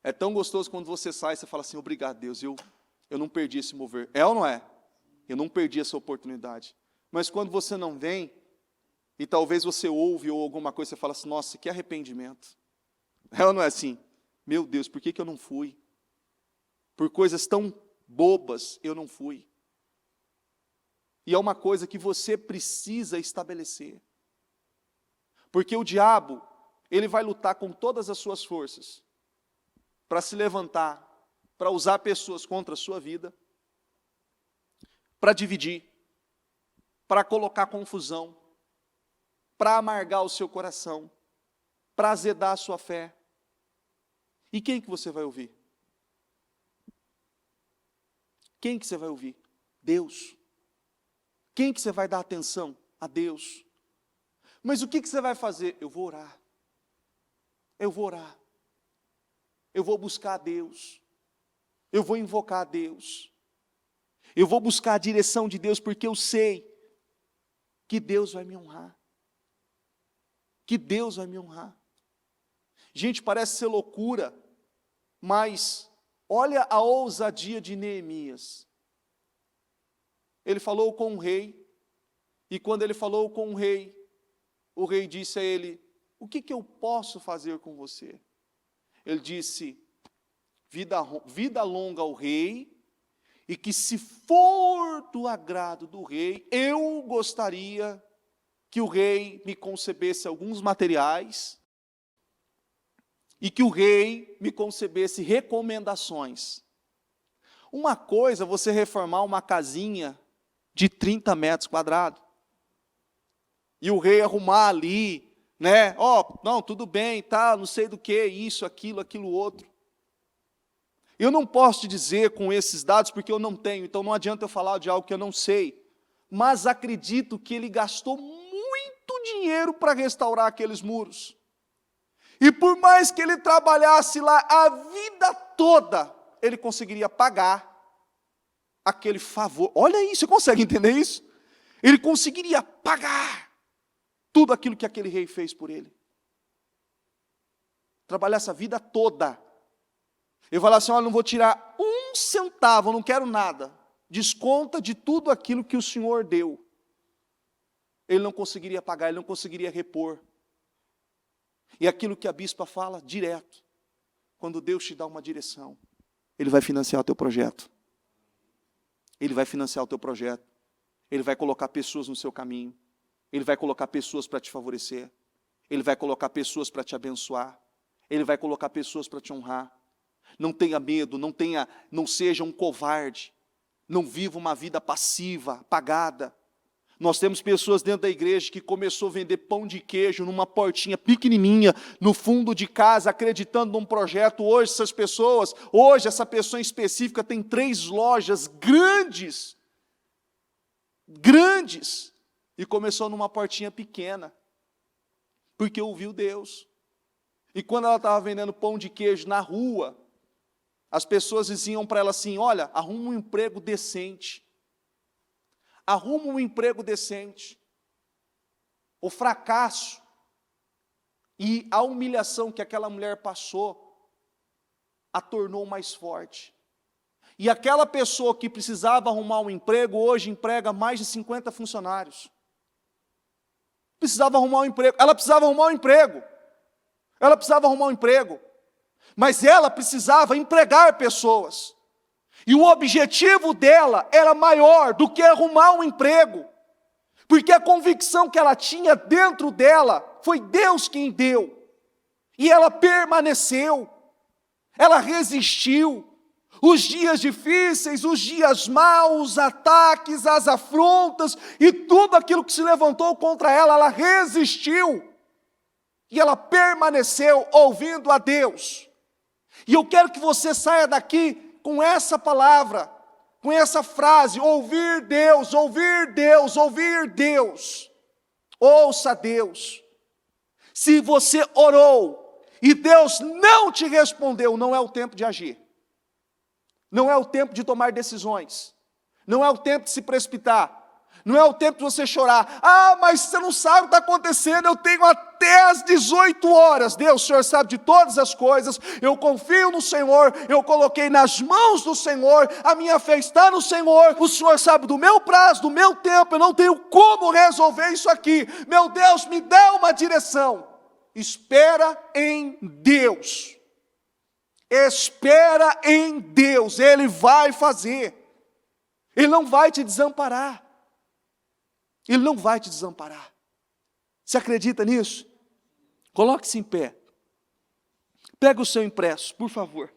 é tão gostoso quando você sai e você fala assim, obrigado Deus, eu não perdi esse mover. É ou não é? Eu não perdi essa oportunidade. Mas quando você não vem, e talvez você ouve ou alguma coisa, você fala assim, nossa, que arrependimento. É ou não é assim? Meu Deus, por que eu não fui? Por coisas tão bobas, eu não fui. E é uma coisa que você precisa estabelecer. Porque o diabo, ele vai lutar com todas as suas forças para se levantar, para usar pessoas contra a sua vida, para dividir, para colocar confusão, para amargar o seu coração, para azedar a sua fé. E quem que você vai ouvir? Quem que você vai ouvir? Deus. Quem que você vai dar atenção? A Deus. Mas o que você vai fazer? Eu vou orar. Eu vou orar. Eu vou buscar a Deus. Eu vou invocar a Deus. Eu vou buscar a direção de Deus, porque eu sei que Deus vai me honrar. Que Deus vai me honrar. Gente, parece ser loucura, mas olha a ousadia de Neemias. Ele falou com o rei, e quando ele falou com o rei disse a ele, o que eu posso fazer com você? Ele disse, vida longa ao rei, e que se for do agrado do rei, eu gostaria que o rei me concebesse alguns materiais, e que o rei me concebesse recomendações. Uma coisa é você reformar uma casinha de 30 metros quadrados, e o rei arrumar ali, né? Não, tudo bem, tá, não sei do que, isso, aquilo outro. Eu não posso te dizer com esses dados porque eu não tenho, então não adianta eu falar de algo que eu não sei. Mas acredito que ele gastou muito dinheiro para restaurar aqueles muros. E por mais que ele trabalhasse lá a vida toda, ele conseguiria pagar aquele favor. Olha isso, você consegue entender isso? Ele conseguiria pagar tudo aquilo que aquele rei fez por ele. Trabalhar essa vida toda. Ele fala assim, olha, não vou tirar um centavo, não quero nada. Desconta de tudo aquilo que o Senhor deu. Ele não conseguiria pagar, ele não conseguiria repor. E aquilo que a bispa fala direto, quando Deus te dá uma direção, Ele vai financiar o teu projeto. Ele vai financiar o teu projeto. Ele vai colocar pessoas no seu caminho. Ele vai colocar pessoas para te favorecer. Ele vai colocar pessoas para te abençoar. Ele vai colocar pessoas para te honrar. Não tenha medo, não seja um covarde. Não viva uma vida passiva, apagada. Nós temos pessoas dentro da igreja que começou a vender pão de queijo numa portinha pequenininha, no fundo de casa, acreditando num projeto. Hoje essa pessoa em específica tem 3 lojas grandes, e começou numa portinha pequena, porque ouviu Deus. E quando ela estava vendendo pão de queijo na rua, as pessoas diziam para ela assim: olha, arruma um emprego decente. Arruma um emprego decente. O fracasso e a humilhação que aquela mulher passou a tornou mais forte. E aquela pessoa que precisava arrumar um emprego, hoje emprega mais de 50 funcionários. Precisava arrumar um emprego. Ela precisava arrumar um emprego. Mas ela precisava empregar pessoas. E o objetivo dela era maior do que arrumar um emprego. Porque a convicção que ela tinha dentro dela foi Deus quem deu. E ela permaneceu. Ela resistiu. Os dias difíceis, os dias maus, os ataques, as afrontas e tudo aquilo que se levantou contra ela, ela resistiu. E ela permaneceu ouvindo a Deus. E eu quero que você saia daqui com essa palavra, com essa frase: ouvir Deus, ouvir Deus, ouvir Deus. Ouça Deus. Se você orou e Deus não te respondeu, não é o tempo de agir. Não é o tempo de tomar decisões. Não é o tempo de se precipitar. Não é o tempo de você chorar. Ah, mas você não sabe o que está acontecendo, eu tenho até as 18 horas. Deus, o Senhor sabe de todas as coisas, eu confio no Senhor, eu coloquei nas mãos do Senhor, a minha fé está no Senhor, o Senhor sabe do meu prazo, do meu tempo, eu não tenho como resolver isso aqui. Meu Deus, me dá uma direção. Espera em Deus. Espera em Deus, Ele vai fazer. Ele não vai te desamparar. Ele não vai te desamparar. Você acredita nisso? Coloque-se em pé. Pega o seu impresso, por favor.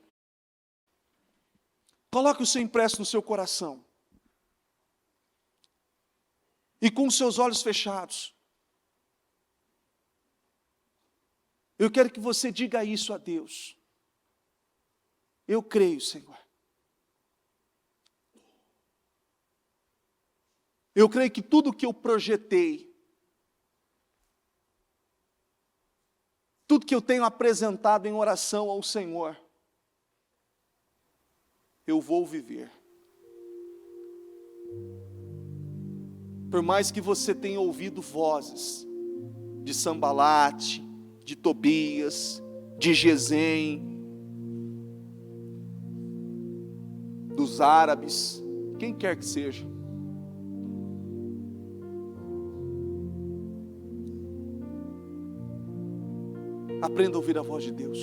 Coloque o seu impresso no seu coração. E com os seus olhos fechados, eu quero que você diga isso a Deus. Eu creio, Senhor. Eu creio que tudo que eu projetei, tudo que eu tenho apresentado em oração ao Senhor, eu vou viver. Por mais que você tenha ouvido vozes de Sambalate, de Tobias, de Gesem, dos árabes, quem quer que seja, aprenda a ouvir a voz de Deus.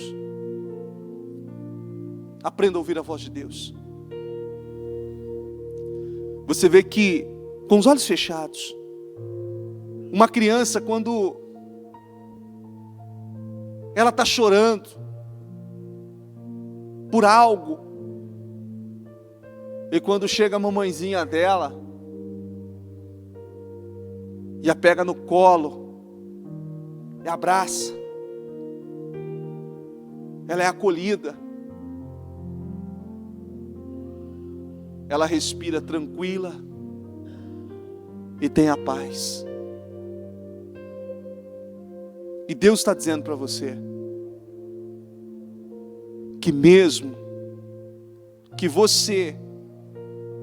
Aprenda a ouvir a voz de Deus. Você vê que, com os olhos fechados, uma criança, quando ela está chorando por algo, e quando chega a mamãezinha dela e a pega no colo e abraça, ela é acolhida, ela respira tranquila e tem a paz. E Deus está dizendo para você que mesmo que você,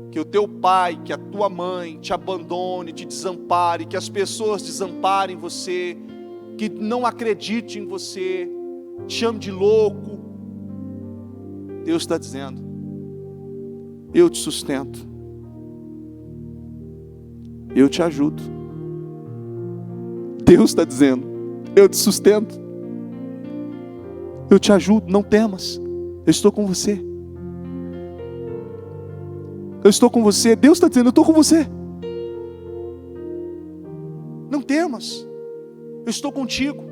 que o teu pai, que a tua mãe te abandone, te desampare, que as pessoas desamparem você, que não acreditem em você, te chame de louco, Deus está dizendo: eu te sustento, eu te ajudo. Deus está dizendo: eu te sustento, eu te ajudo, não temas, eu estou com você. Eu estou com você. Deus está dizendo: eu estou com você. Não temas, eu estou contigo.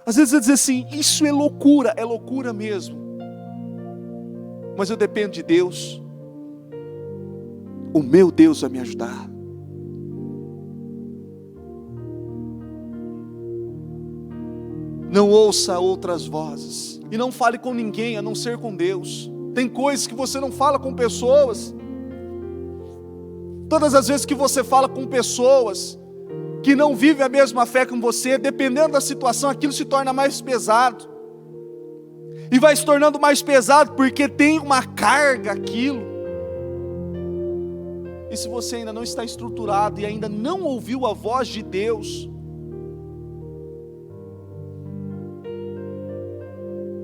Às vezes você diz assim: isso é loucura mesmo. Mas eu dependo de Deus. o meu Deus vai me ajudar. Não ouça outras vozes. E não fale com ninguém a não ser com Deus. Tem coisas que você não fala com pessoas. Todas as vezes que você fala com pessoas que não vivem a mesma fé que você, dependendo da situação, aquilo se torna mais pesado. E vai se tornando mais pesado porque tem uma carga aquilo. E se você ainda não está estruturado e ainda não ouviu a voz de Deus,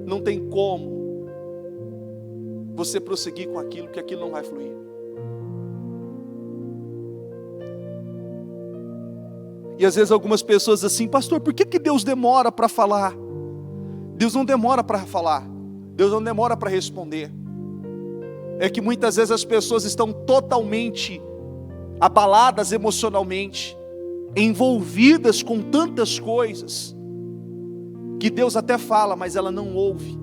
não tem como você prosseguir com aquilo, que aquilo não vai fluir. E às vezes algumas pessoas assim, pastor, por que Deus demora para falar? Deus não demora para falar, Deus não demora para responder. É que muitas vezes as pessoas estão totalmente abaladas emocionalmente, envolvidas com tantas coisas, que Deus até fala, mas ela não ouve.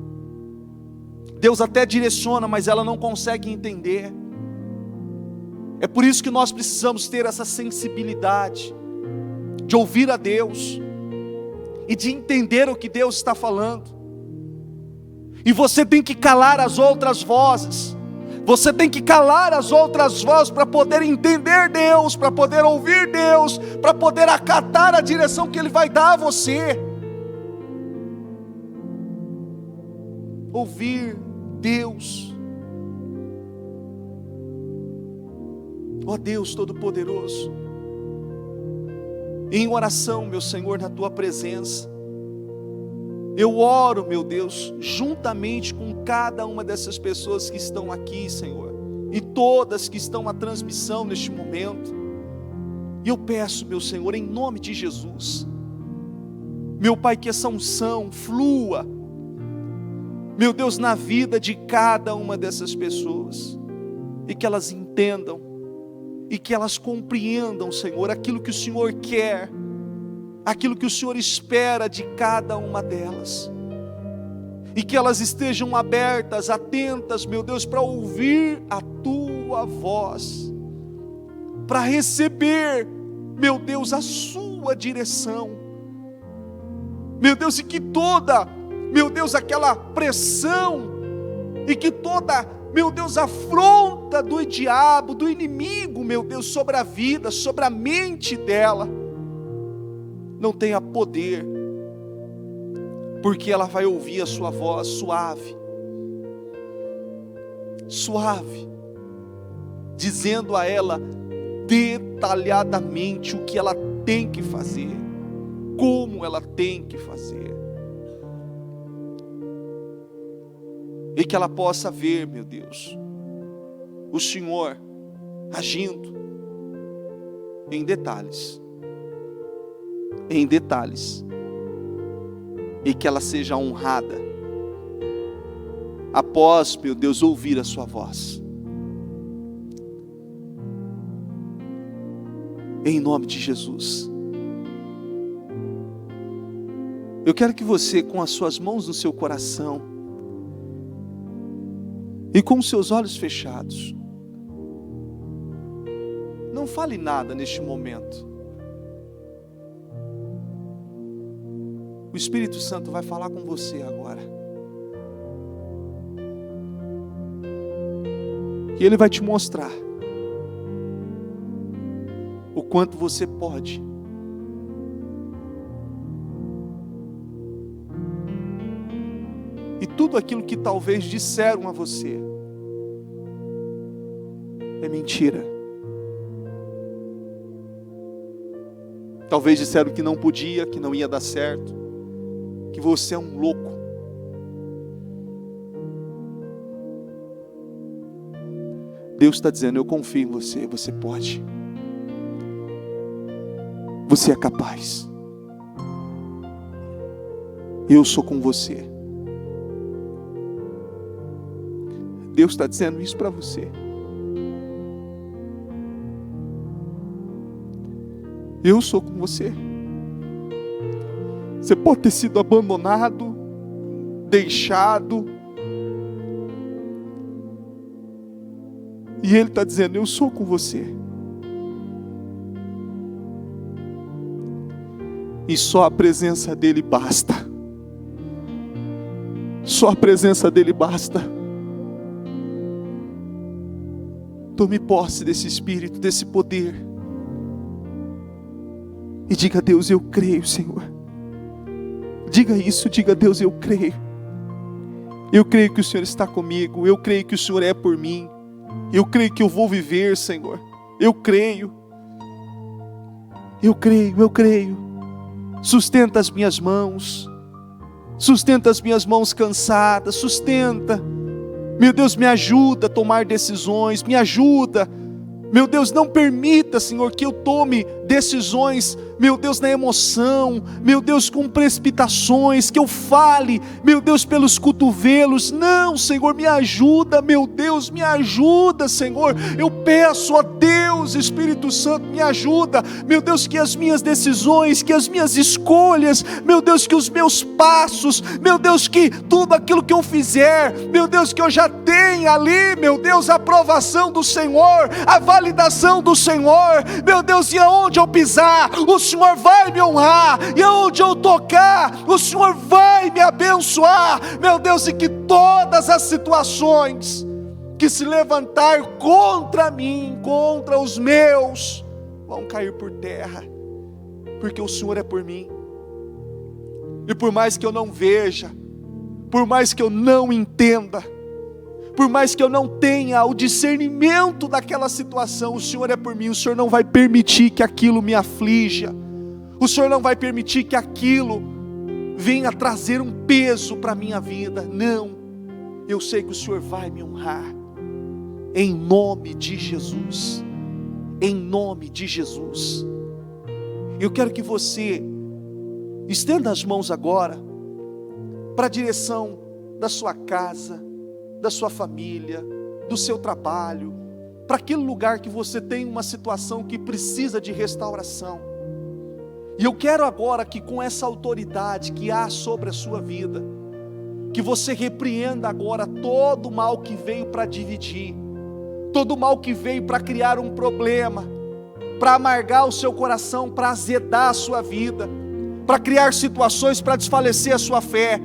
Deus até direciona, mas ela não consegue entender. É por isso que nós precisamos ter essa sensibilidade de ouvir a Deus e de entender o que Deus está falando. E você tem que calar as outras vozes. Você tem que calar as outras vozes para poder entender Deus, para poder ouvir Deus, para poder acatar a direção que Ele vai dar a você. Ouvir Deus. Ó Deus Todo-Poderoso, em oração, meu Senhor, na Tua presença, eu oro, meu Deus, juntamente com cada uma dessas pessoas que estão aqui, Senhor, e todas que estão na transmissão neste momento, e eu peço, meu Senhor, em nome de Jesus, meu Pai, que essa unção flua, meu Deus, na vida de cada uma dessas pessoas, e que elas entendam, e que elas compreendam, Senhor, aquilo que o Senhor quer, aquilo que o Senhor espera de cada uma delas, e que elas estejam abertas, atentas, meu Deus, para ouvir a Tua voz, para receber, meu Deus, a Sua direção, meu Deus, e que toda, meu Deus, aquela pressão, e que toda, meu Deus, afronta do diabo, do inimigo, meu Deus, sobre a vida, sobre a mente dela, não tenha poder, porque ela vai ouvir a Sua voz suave, suave, dizendo a ela detalhadamente o que ela tem que fazer, como ela tem que fazer, e que ela possa ver, meu Deus, o Senhor agindo em detalhes, e que ela seja honrada, após, meu Deus, ouvir a Sua voz, em nome de Jesus. Eu quero que você, com as suas mãos no seu coração, e com os seus olhos fechados, não fale nada neste momento. O Espírito Santo vai falar com você agora. E Ele vai te mostrar o quanto você pode. E tudo aquilo que talvez disseram a você é mentira. Talvez disseram que não podia, que não ia dar certo, que você é um louco. Deus está dizendo, eu confio em você, você pode. Você é capaz. Eu sou com você. Deus está dizendo isso para você. Eu sou com você. Você pode ter sido abandonado, deixado, E Ele está dizendo: eu sou com você. E só a presença dEle basta. Só a presença dEle basta. Tome posse desse Espírito, desse poder. E diga a Deus: eu creio, Senhor. Diga isso, diga a Deus: eu creio. Eu creio que o Senhor está comigo. Eu creio que o Senhor é por mim. Eu creio que eu vou viver, Senhor. Eu creio. Eu creio, eu creio. Sustenta as minhas mãos. Sustenta as minhas mãos cansadas. Sustenta. Meu Deus, me ajuda a tomar decisões. Me ajuda. Meu Deus, não permita, Senhor, que eu tome decisões, meu Deus, na emoção, meu Deus, com precipitações, que eu fale, meu Deus, pelos cotovelos. Não, Senhor, me ajuda, meu Deus, me ajuda, Senhor. Eu peço a Deus, Espírito Santo, me ajuda, meu Deus, que as minhas decisões, que as minhas escolhas, meu Deus, que os meus passos, meu Deus, que tudo aquilo que eu fizer, meu Deus, que eu já tenha ali, meu Deus, a aprovação do Senhor, a validação do Senhor, meu Deus, e aonde eu pisar, o Senhor vai me honrar, e aonde eu tocar, o Senhor vai me abençoar, meu Deus, e que todas as situações que se levantar contra mim, contra os meus, vão cair por terra, porque o Senhor é por mim. E por mais que eu não veja, por mais que eu não entenda, por mais que eu não tenha o discernimento daquela situação, o Senhor é por mim. O Senhor não vai permitir que aquilo me aflija, o Senhor não vai permitir que aquilo venha trazer um peso para a minha vida. Não, eu sei que o Senhor vai me honrar, em nome de Jesus, em nome de Jesus. Eu quero que você estenda as mãos agora para a direção da sua casa, da sua família, do seu trabalho, para aquele lugar que você tem uma situação que precisa de restauração. E eu quero agora que, com essa autoridade que há sobre a sua vida, que você repreenda agora todo o mal que veio para dividir, todo o mal que veio para criar um problema, para amargar o seu coração, para azedar a sua vida, para criar situações para desfalecer a sua fé.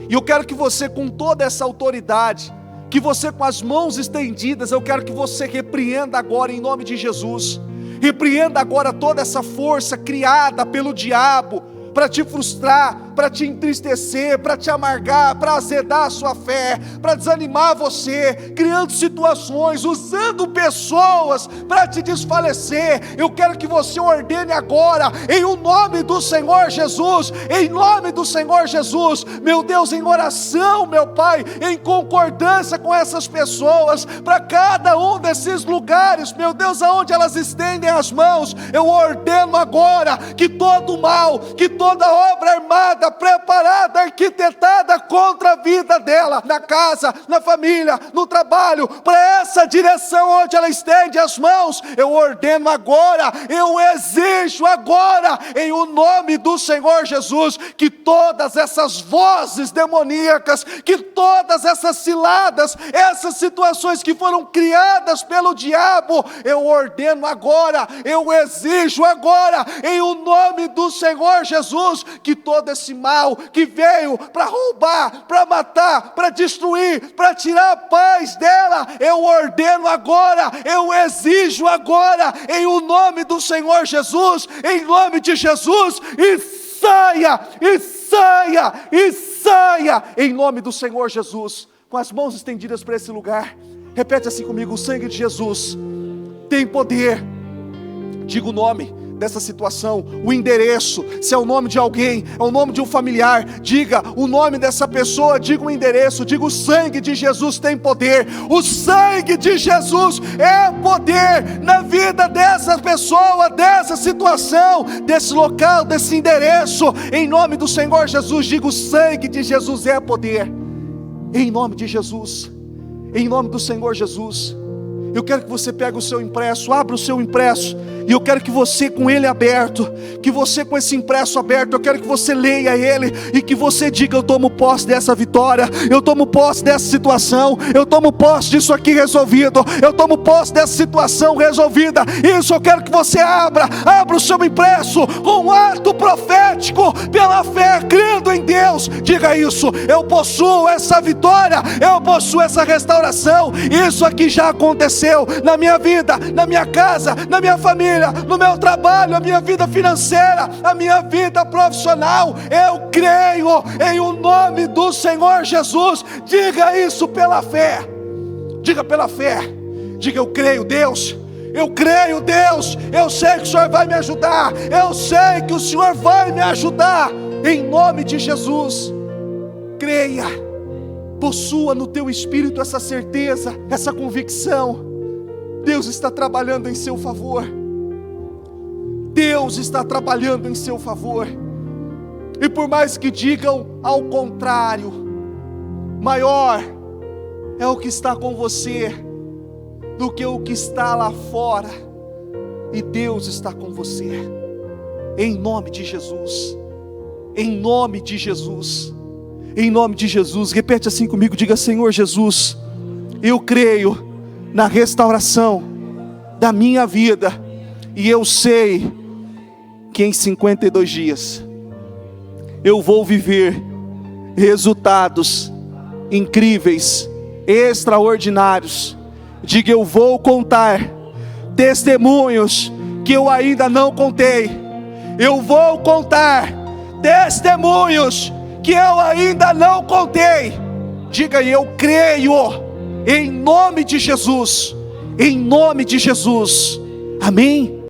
E eu quero que você, com toda essa autoridade, que você, com as mãos estendidas, eu quero que você repreenda agora em nome de Jesus. Repreenda agora toda essa força criada pelo diabo para te frustrar, para te entristecer, para te amargar, para azedar a sua fé, para desanimar você, criando situações, usando pessoas para te desfalecer. Eu quero que você ordene agora, em o nome do Senhor Jesus, em nome do Senhor Jesus, meu Deus, em oração, meu Pai, em concordância com essas pessoas, para cada um desses lugares, meu Deus, aonde elas estendem as mãos, eu ordeno agora que todo mal, que toda obra armada, preparada, arquitetada contra a vida dela, na casa, na família, no trabalho, para essa direção onde ela estende as mãos, eu ordeno agora, eu exijo agora, em o nome do Senhor Jesus, que todas essas vozes demoníacas, que todas essas ciladas, essas situações que foram criadas pelo diabo, eu ordeno agora, eu exijo agora, em o nome do Senhor Jesus, que todo esse mal que veio para roubar, para matar, para destruir, para tirar a paz dela, eu ordeno agora, eu exijo agora, em o nome do Senhor Jesus, em nome de Jesus, e saia, e saia, e saia, em nome do Senhor Jesus, com as mãos estendidas para esse lugar. Repete assim comigo: o sangue de Jesus tem poder. Diga o nome dessa situação, o endereço, se é o nome de alguém, é o nome de um familiar, diga o nome dessa pessoa, diga o endereço, diga: o sangue de Jesus tem poder, o sangue de Jesus é poder na vida dessa pessoa, dessa situação, desse local, desse endereço, em nome do Senhor Jesus, diga: o sangue de Jesus é poder, em nome de Jesus, em nome do Senhor Jesus. Eu quero que você pegue o seu impresso, abra o seu impresso, E eu quero que você, com ele aberto, que você com esse impresso aberto, eu quero que você leia ele e que você diga: eu tomo posse dessa vitória, eu tomo posse dessa situação, eu tomo posse disso aqui resolvido, eu tomo posse dessa situação resolvida. Isso eu quero que você abra o seu impresso com um ato profético, pela fé, crendo em Deus. Diga isso: eu possuo essa vitória, eu possuo essa restauração. Isso aqui já aconteceu na minha vida, na minha casa, na minha família, no meu trabalho, a minha vida financeira, a minha vida profissional. Eu creio em o nome do Senhor Jesus. Diga isso pela fé. Diga pela fé. Diga: eu creio, Deus. Eu creio, Deus. Eu sei que o Senhor vai me ajudar. Eu sei que o Senhor vai me ajudar. Em nome de Jesus. Creia. Possua no teu espírito essa certeza, essa convicção. Deus está trabalhando em seu favor. Deus está trabalhando em seu favor. E por mais que digam ao contrário, maior é o que está com você do que o que está lá fora. E Deus está com você. Em nome de Jesus. Em nome de Jesus. Em nome de Jesus. Repete assim comigo, diga: Senhor Jesus, eu creio na restauração da minha vida, e eu sei que em 52 dias eu vou viver resultados incríveis, extraordinários. Diga: eu vou contar testemunhos que eu ainda não contei. Eu vou contar testemunhos que eu ainda não contei. Diga: eu creio, em nome de Jesus. Em nome de Jesus. Amém.